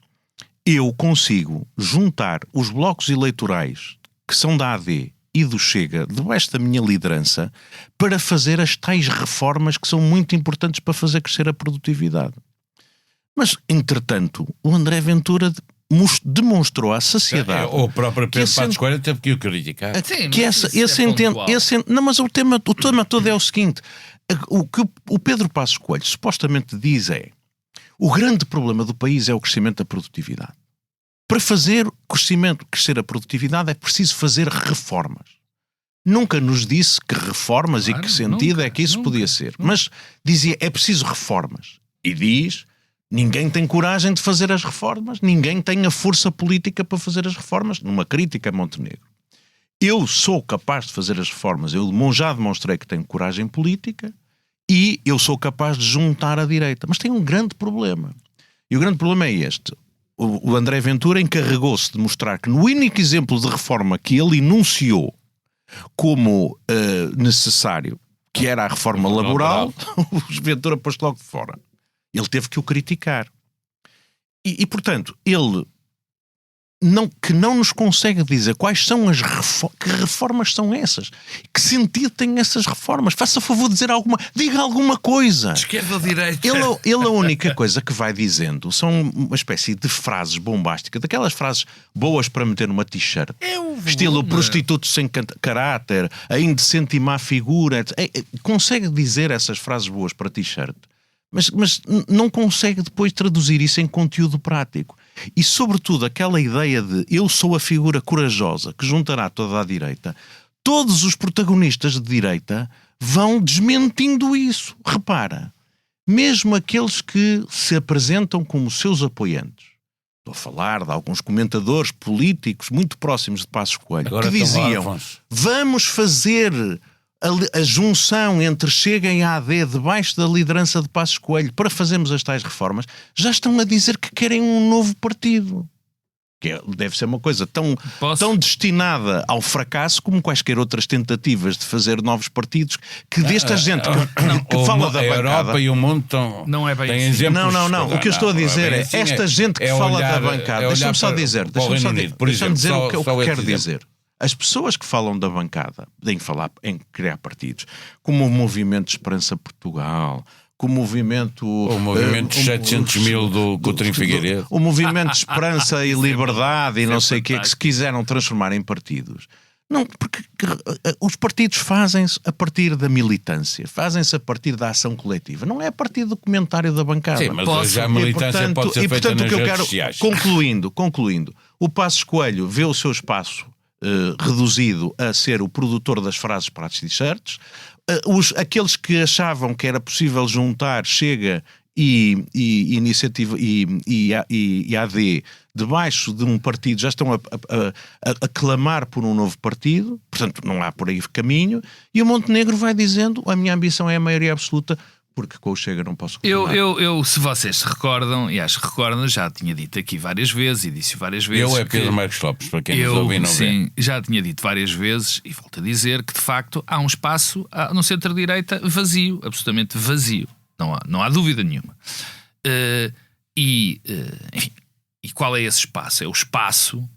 Speaker 3: eu consigo juntar os blocos eleitorais que são da AD e do Chega, debaixo da minha liderança, para fazer as tais reformas que são muito importantes para fazer crescer a produtividade. Mas, entretanto, o André Ventura demonstrou à sociedade...
Speaker 1: O próprio Pedro Passos Coelho teve que o criticar.
Speaker 3: Não, mas o tema todo é o seguinte: o que o Pedro Passos Coelho supostamente diz é: o grande problema do país é o crescimento da produtividade. Para fazer o crescimento, crescer a produtividade, é preciso fazer reformas. Nunca nos disse que reformas e que sentido é que isso podia ser. Mas dizia, é preciso reformas. E diz, ninguém tem coragem de fazer as reformas, ninguém tem a força política para fazer as reformas, numa crítica a Montenegro. eu sou capaz de fazer as reformas, eu já demonstrei que tenho coragem política e eu sou capaz de juntar a direita. Mas tem um grande problema. E o grande problema é este. O André Ventura encarregou-se de mostrar que no único exemplo de reforma que ele enunciou como necessário, que era a reforma laboral, o Ventura pôs logo de fora. Ele teve que o criticar. E portanto, ele que não nos consegue dizer quais são que reformas são essas, que sentido têm essas reformas. Faça favor de dizer diga alguma coisa.
Speaker 4: Esquerda ou direita?
Speaker 3: Ele a única coisa que vai dizendo são uma espécie de frases bombásticas, daquelas frases boas para meter numa t-shirt, estilo prostituto sem caráter, a indecente e má figura. Consegue dizer essas frases boas para t-shirt, mas não consegue depois traduzir isso em conteúdo prático. E sobretudo aquela ideia de eu sou a figura corajosa que juntará toda a direita. Todos os protagonistas de direita vão desmentindo isso. Repara, mesmo aqueles que se apresentam como seus apoiantes. Estou a falar de alguns comentadores políticos muito próximos de Passos Coelho, que diziam: vamos fazer a junção entre Chega e AD debaixo da liderança de Passos Coelho para fazermos as tais reformas, já estão a dizer que querem um novo partido. Que deve ser uma coisa tão destinada ao fracasso como quaisquer outras tentativas de fazer novos partidos, que desta gente que fala da bancada...
Speaker 1: A Europa e o mundo
Speaker 4: não é bem
Speaker 1: têm
Speaker 4: assim.
Speaker 1: exemplos...
Speaker 3: Não. O que eu estou a dizer é esta gente que fala da bancada... Deixa-me só dizer o que eu quero dizer. As pessoas que falam da bancada, em criar partidos, como o Movimento de Esperança Portugal, como o movimento...
Speaker 1: O movimento dos 700 mil do Coutinho Figueiredo.
Speaker 3: O movimento de Esperança e Liberdade e não sei o que se quiseram transformar em partidos. Não, porque os partidos fazem-se a partir da militância, fazem-se a partir da ação coletiva. Não é a partir do comentário da bancada.
Speaker 1: Sim, mas já a militância pode ser feita nas redes sociais.
Speaker 3: Concluindo, o Passos Coelho vê o seu espaço reduzido a ser o produtor das frases para as t-shirts. Aqueles que achavam que era possível juntar Chega e Iniciativa e AD debaixo de um partido já estão a clamar por um novo partido, portanto não há por aí caminho, e o Montenegro vai dizendo: a minha ambição é a maioria absoluta, porque com o Chega não posso governar.
Speaker 4: Eu, se vocês se recordam, e acho que recordam, já tinha dito aqui várias vezes e disse várias vezes.
Speaker 1: Pedro Marcos Lopes, para quem nos ouve e não vê.
Speaker 4: Sim, já tinha dito várias vezes e volto a dizer que de facto há um espaço no centro-direita vazio, absolutamente vazio. Não há dúvida nenhuma. Enfim, e qual é esse espaço? É o espaço, na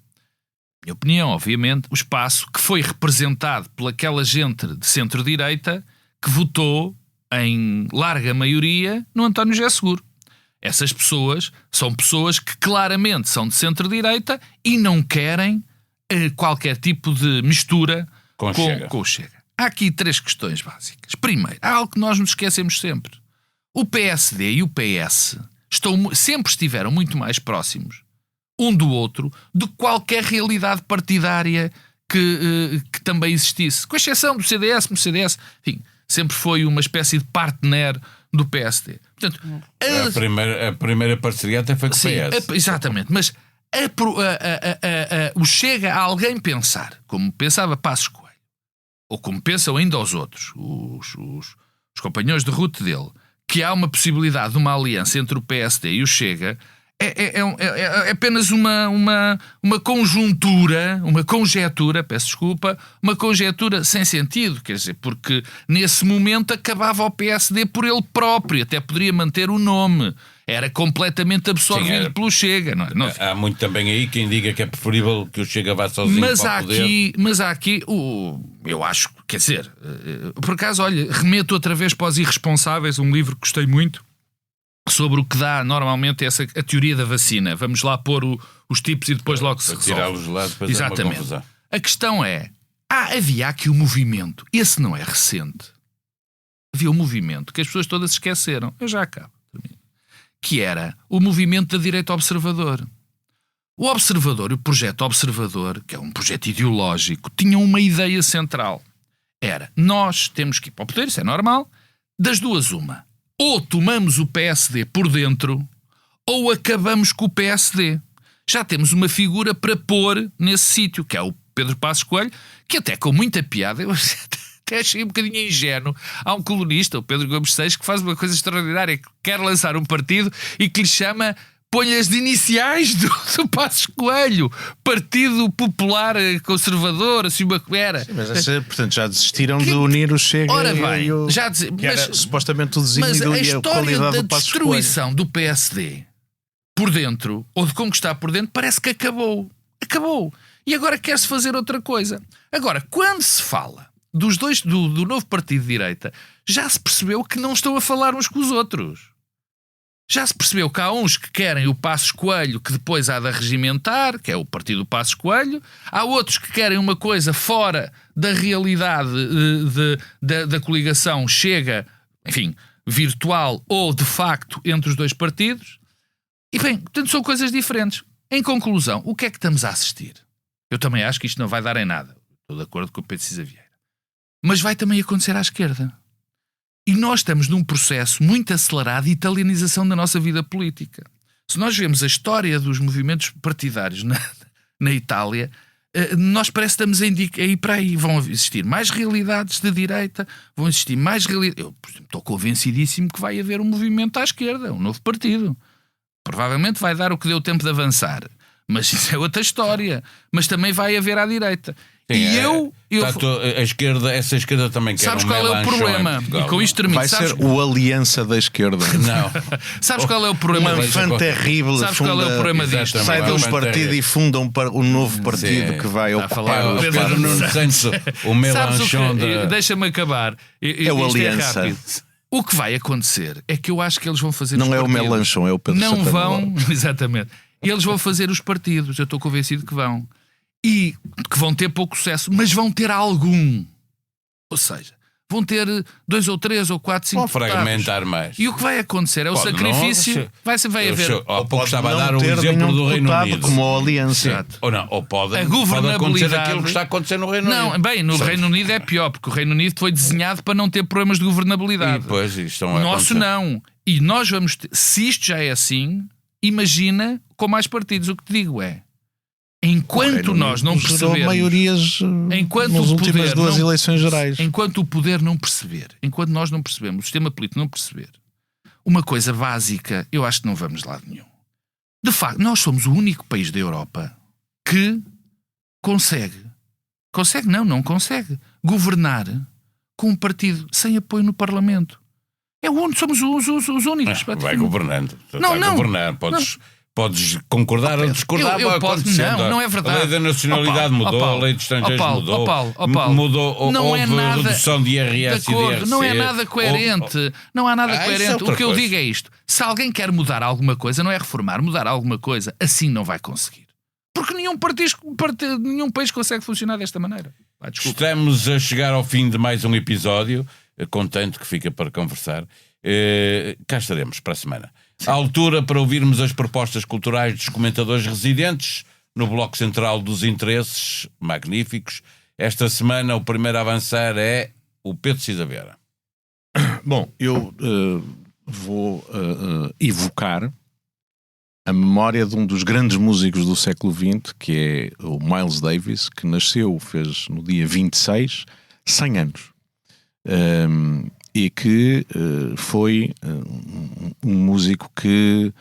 Speaker 4: minha opinião, obviamente, o espaço que foi representado pelaquela gente de centro-direita que votou em larga maioria no António José Seguro. Essas pessoas são pessoas que claramente são de centro-direita e não querem qualquer tipo de mistura com o Chega. Há aqui 3 questões básicas. Primeiro, há algo que nós nos esquecemos sempre. O PSD e o PS sempre estiveram muito mais próximos um do outro de qualquer realidade partidária que também existisse. Com exceção do CDS, enfim, sempre foi uma espécie de partner do PSD. Portanto,
Speaker 1: a primeira parceria até foi com o PS.
Speaker 4: Exatamente, mas o Chega a alguém pensar, como pensava Passos Coelho, ou como pensam ainda os outros, os companheiros de ruta dele, que há uma possibilidade de uma aliança entre o PSD e o Chega, é apenas uma conjuntura, uma conjetura sem sentido, quer dizer, porque nesse momento acabava o PSD por ele próprio, até poderia manter o nome, era completamente absorvido pelo Chega. Não.
Speaker 1: Há muito também aí quem diga que é preferível que o Chega vá sozinho para o poder.
Speaker 4: Mas há aqui, eu acho, quer dizer, por acaso, olha, remeto outra vez para Os Irresponsáveis, um livro que gostei muito, sobre o que dá normalmente a teoria da vacina. Vamos lá pôr os tipos e depois logo se resolve.
Speaker 1: Tirá-los lá, depois
Speaker 4: exatamente.
Speaker 1: É uma confusão.
Speaker 4: A questão é, havia aqui um movimento, esse não é recente, havia um movimento que as pessoas todas esqueceram, eu já acabo, que era o movimento da direita observador. O Observador, o projeto Observador, que é um projeto ideológico, tinha uma ideia central. Era, nós temos que ir para o poder, isso é normal, das duas uma. Ou tomamos o PSD por dentro, ou acabamos com o PSD. Já temos uma figura para pôr nesse sítio, que é o Pedro Passos Coelho, que até com muita piada, eu até achei um bocadinho ingênuo. Há um colunista, o Pedro Gomes Seixas, que faz uma coisa extraordinária, que quer lançar um partido e que lhe chama... Põe as de iniciais do Passos Coelho, Partido Popular Conservador, assim uma era.
Speaker 3: Mas portanto, já desistiram de unir o Chega.
Speaker 4: Ora bem,
Speaker 3: que era supostamente o desígnio e a qualidade do Passos Coelho.
Speaker 4: Mas a história da destruição do PSD por dentro, ou de conquistar por dentro, parece que acabou. Acabou. E agora quer-se fazer outra coisa. Agora, quando se fala dos dois, do novo partido de direita, já se percebeu que não estão a falar uns com os outros. Já se percebeu que há uns que querem o Passos Coelho, que depois há de regimentar, que é o partido do Passos Coelho. Há outros que querem uma coisa fora da realidade da coligação Chega, enfim, virtual ou de facto entre os dois partidos. E bem, portanto são coisas diferentes. Em conclusão, o que é que estamos a assistir? Eu também acho que isto não vai dar em nada. Estou de acordo com o Pedro Cisa Vieira. Mas vai também acontecer à esquerda. E nós estamos num processo muito acelerado de italianização da nossa vida política. Se nós vemos a história dos movimentos partidários na Itália, nós parece que estamos a ir para aí. Vão existir mais realidades de direita, vão existir mais realidades... Eu, por exemplo, estou convencidíssimo que vai haver um movimento à esquerda, um novo partido. Provavelmente vai dar o que deu tempo de avançar. Mas isso é outra história. Mas também vai haver à direita.
Speaker 1: Sim,
Speaker 4: e
Speaker 1: a esquerda, essa esquerda também quer.
Speaker 4: Sabes qual é o problema? E com isto termino.
Speaker 3: Vai ser o Aliança da Esquerda.
Speaker 1: Não.
Speaker 4: Sabes qual é o problema?
Speaker 3: Um enfant terrível.
Speaker 4: Sabes qual é o problema disto?
Speaker 3: Sai de um partido e funda um novo partido que vai ocupar
Speaker 1: o Pedro Nuno Santos, o Melanchon.
Speaker 4: Deixa-me acabar.
Speaker 3: É o Aliança.
Speaker 4: O que vai acontecer é que eu acho que eles vão fazer
Speaker 3: não
Speaker 4: os
Speaker 3: é
Speaker 4: partidos.
Speaker 3: O Melanchon, é o Pedro
Speaker 4: Não
Speaker 3: Santana.
Speaker 4: vão, exatamente. Eles vão fazer os partidos, eu estou convencido que vão. E que vão ter pouco sucesso, mas vão ter algum. Ou seja, vão ter 2 ou 3 ou 4, 5
Speaker 1: vão fragmentar mais.
Speaker 4: E o que vai acontecer é o sacrifício. Vai haver.
Speaker 1: Ou pode estava a dar o exemplo do Reino Unido.
Speaker 3: Como a Aliança.
Speaker 1: Ou pode
Speaker 4: a
Speaker 1: acontecer aquilo que está a acontecer no Reino Unido.
Speaker 4: Não, bem, no Reino Unido é pior, porque o Reino Unido foi desenhado para não ter problemas de governabilidade.
Speaker 1: E pois, isto
Speaker 4: o nosso não. E nós vamos ter, se isto já é assim, imagina com mais partidos. O que te digo é, enquanto nós não percebermos
Speaker 3: maiorias nas últimas 2 eleições gerais.
Speaker 4: Enquanto o poder não perceber, enquanto nós não percebemos, o sistema político não perceber uma coisa básica, eu acho que não vamos de lado nenhum. De facto, nós somos o único país da Europa que consegue governar com um partido sem apoio no Parlamento. É o único, somos os únicos.
Speaker 1: Vai governando.
Speaker 4: Não.
Speaker 1: Governar. Podes concordar ou discordar.
Speaker 4: Não é verdade.
Speaker 1: A lei da nacionalidade mudou, a lei de estrangeiros mudou. Mudou,
Speaker 4: não
Speaker 1: houve
Speaker 4: é nada
Speaker 1: redução de IRS e de IRC.
Speaker 4: Não é nada coerente. Não há nada coerente. O que eu digo é isto. Se alguém quer mudar alguma coisa, não é reformar, mudar alguma coisa, assim não vai conseguir. Porque nenhum país consegue funcionar desta maneira.
Speaker 1: Estamos a chegar ao fim de mais um episódio, com tanto que fica para conversar. Cá estaremos para a semana. À altura para ouvirmos as propostas culturais dos comentadores residentes no Bloco Central dos Interesses, magníficos. Esta semana o primeiro a avançar é o Pedro Cisa Vieira.
Speaker 3: Bom, eu vou evocar a memória de um dos grandes músicos do século XX, que é o Miles Davis, que fez no dia 26, 100 anos. E que foi um músico que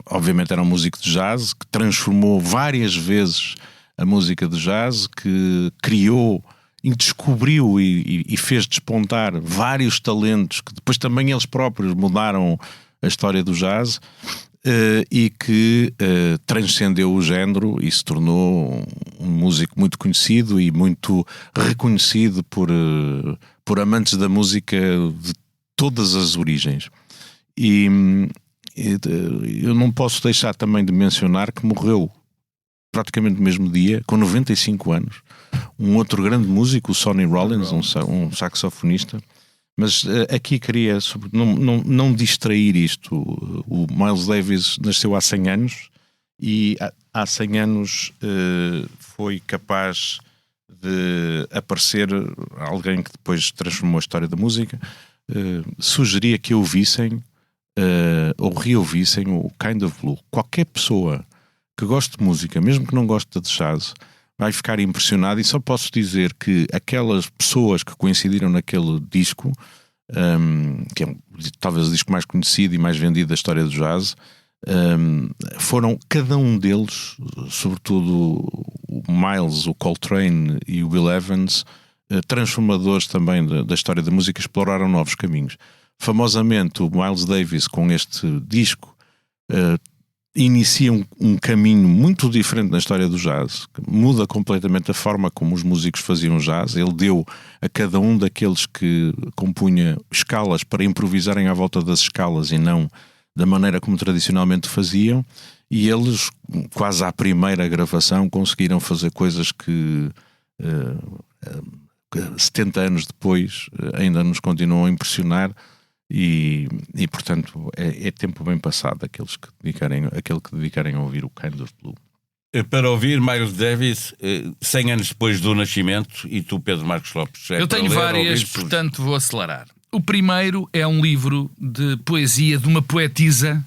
Speaker 3: obviamente era um músico de jazz, que transformou várias vezes a música de jazz, que criou e descobriu e fez despontar vários talentos que depois também eles próprios mudaram a história do jazz, e que transcendeu o género e se tornou um músico muito conhecido e muito reconhecido por amantes da música de todas as origens. E eu não posso deixar também de mencionar que morreu praticamente no mesmo dia, com 95 anos, um outro grande músico, o Sonny Rollins, um saxofonista. Mas aqui queria não distrair isto. O Miles Davis nasceu há 100 anos e há 100 anos foi capaz de aparecer alguém que depois transformou a história da música. Sugeria que ouvissem ou reouvissem o Kind of Blue. Qualquer pessoa que goste de música, mesmo que não goste de jazz, vai ficar impressionado. E só posso dizer que aquelas pessoas que coincidiram naquele disco, que é talvez o disco mais conhecido e mais vendido da história do jazz, foram cada um deles, sobretudo o Miles, o Coltrane e o Bill Evans, transformadores também da história da música, exploraram novos caminhos. Famosamente o Miles Davis, com este disco, inicia um caminho muito diferente na história do jazz, que muda completamente a forma como os músicos faziam jazz. Ele deu a cada um daqueles que compunha escalas para improvisarem à volta das escalas e não da maneira como tradicionalmente faziam, e eles, quase à primeira gravação, conseguiram fazer coisas que 70 anos depois ainda nos continuam a impressionar. E portanto é tempo bem passado aquele que dedicarem a ouvir o Kind of Blue.
Speaker 1: Para ouvir Miles Davis 100 anos depois do nascimento. E tu, Pedro Marcos Lopes?
Speaker 4: Eu tenho várias, portanto vou acelerar. O primeiro é um livro de poesia de uma poetisa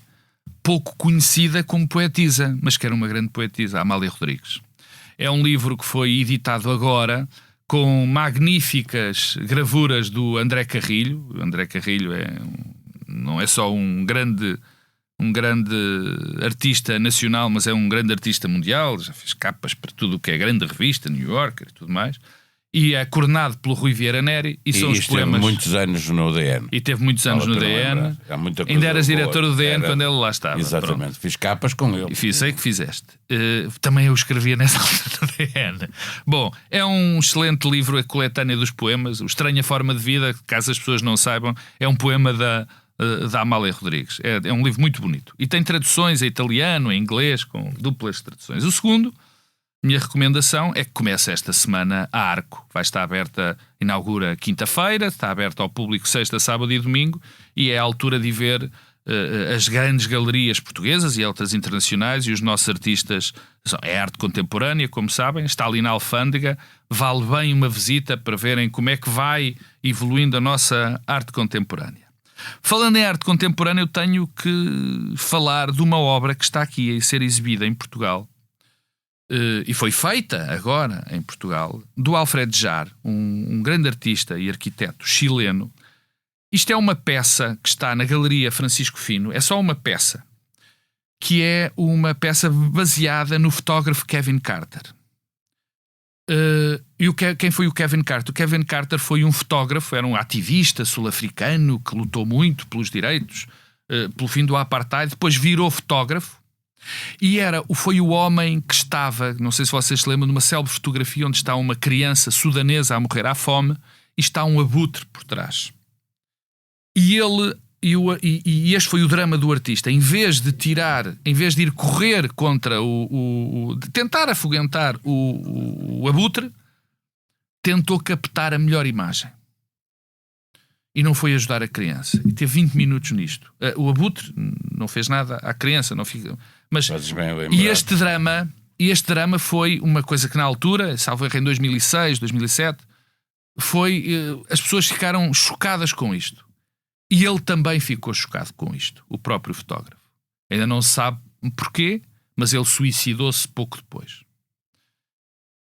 Speaker 4: pouco conhecida como poetisa, mas que era uma grande poetisa, Amália Rodrigues. É um livro que foi editado agora, com magníficas gravuras do André Carrilho. O André Carrilho não é só um grande artista nacional, mas é um grande artista mundial. Já fez capas para tudo o que é grande revista, New Yorker e tudo mais. E é coordenado pelo Rui Vieira Neri. E são os poemas.
Speaker 1: Teve muitos anos no DN.
Speaker 4: E teve muitos anos no DN. Ainda eras diretor do DN quando ele lá estava.
Speaker 1: Exatamente. Pronto. Fiz capas com ele.
Speaker 4: Sei que fizeste. Também eu escrevia nessa altura no DN. Bom, é um excelente livro, a coletânea dos poemas. O Estranha Forma de Vida, caso as pessoas não saibam, é um poema da Amália Rodrigues. É um livro muito bonito. E tem traduções em italiano, em inglês, com duplas traduções. O segundo, minha recomendação é que começa esta semana a Arco. Vai estar aberta, inaugura quinta-feira, está aberta ao público sexta, sábado e domingo, e é a altura de ver as grandes galerias portuguesas e outras internacionais, e os nossos artistas. É arte contemporânea, como sabem, está ali na Alfândega. Vale bem uma visita para verem como é que vai evoluindo a nossa arte contemporânea. Falando em arte contemporânea, eu tenho que falar de uma obra que está aqui a ser exibida em Portugal, e foi feita agora em Portugal, do Alfred Jarre, um grande artista e arquiteto chileno. Isto é uma peça que está na Galeria Francisco Fino, é só uma peça, que é uma peça baseada no fotógrafo Kevin Carter. Quem foi o Kevin Carter? O Kevin Carter foi um fotógrafo, era um ativista sul-africano que lutou muito pelos direitos, pelo fim do apartheid, depois virou fotógrafo. E foi o homem que estava, não sei se vocês se lembram, numa célebre fotografia onde está uma criança sudanesa a morrer à fome e está um abutre por trás. E este foi o drama do artista. Em vez de ir correr contra de tentar afugentar o abutre, tentou captar a melhor imagem. E não foi ajudar a criança. E teve 20 minutos nisto. O abutre não fez nada à criança, não fica. Mas este drama foi uma coisa que na altura, salvo erro em 2006, 2007, as pessoas ficaram chocadas com isto. E ele também ficou chocado com isto, o próprio fotógrafo. Ainda não se sabe porquê, mas ele suicidou-se pouco depois.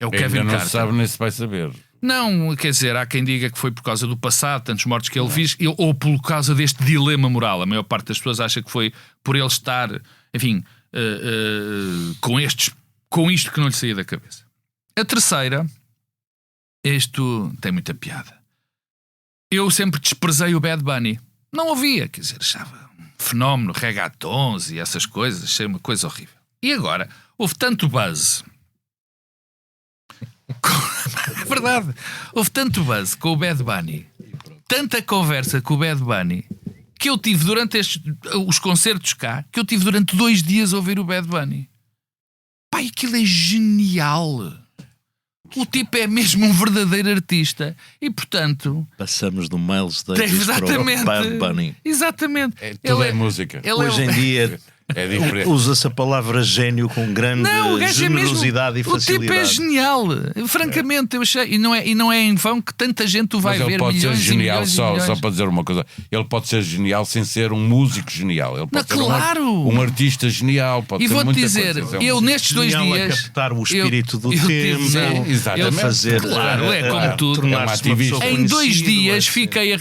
Speaker 4: É o Kevin Carter.
Speaker 1: Não se sabe nem se vai saber.
Speaker 4: Não, quer dizer, há quem diga que foi por causa do passado, tantos mortos que ele fez, ou por causa deste dilema moral. A maior parte das pessoas acha que foi por ele estar, enfim, com isto que não lhe saía da cabeça. A terceira, isto tem muita piada. Eu sempre desprezei o Bad Bunny. Não ouvia, quer dizer, achava um fenómeno, reggaetons e essas coisas, achei uma coisa horrível. E agora, houve tanto buzz... É verdade, houve tanto buzz com o Bad Bunny, tanta conversa com o Bad Bunny, que eu tive durante os concertos cá, que eu tive durante 2 dias a ouvir o Bad Bunny. Pai, aquilo é genial. O tipo é mesmo um verdadeiro artista. E portanto,
Speaker 5: passamos do Miles Davis para o Bad Bunny.
Speaker 4: Exatamente.
Speaker 1: Tudo é música.
Speaker 5: Hoje em dia
Speaker 1: É diferente.
Speaker 3: Usa-se a palavra gênio com grande generosidade e facilidade.
Speaker 4: O tipo é genial. Francamente, eu achei. E não é em vão que tanta gente o vai ver.
Speaker 1: Mas ele pode ser genial, só
Speaker 4: milhões.
Speaker 1: para dizer uma coisa. Ele pode ser genial sem ser um músico genial. Ele pode ser um artista genial. Pode
Speaker 4: e
Speaker 1: ser
Speaker 4: vou-te dizer, eu nestes 2 dias.
Speaker 3: A captar o espírito do tempo.
Speaker 1: Exatamente.
Speaker 3: Fazer,
Speaker 4: claro, é como tudo. Em 2 dias fiquei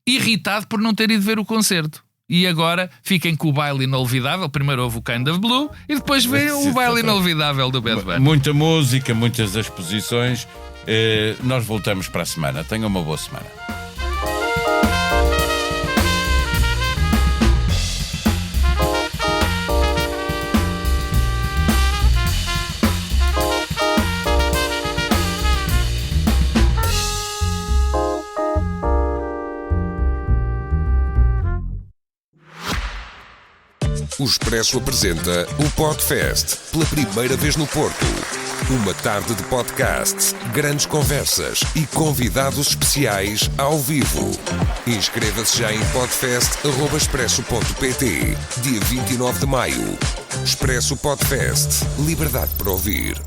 Speaker 4: irritado por não ter ido ver o concerto. E agora fiquem com o baile inolvidável. Primeiro houve o Kind of Blue e depois vem o baile inolvidável do Bad Bunny.
Speaker 1: Muita música, muitas exposições. Nós voltamos para a semana. Tenham uma boa semana.
Speaker 2: O Expresso apresenta o Podfest, pela primeira vez no Porto. Uma tarde de podcasts, grandes conversas e convidados especiais ao vivo. Inscreva-se já em podfest@expresso.pt. Dia 29 de maio. Expresso Podfest. Liberdade para ouvir.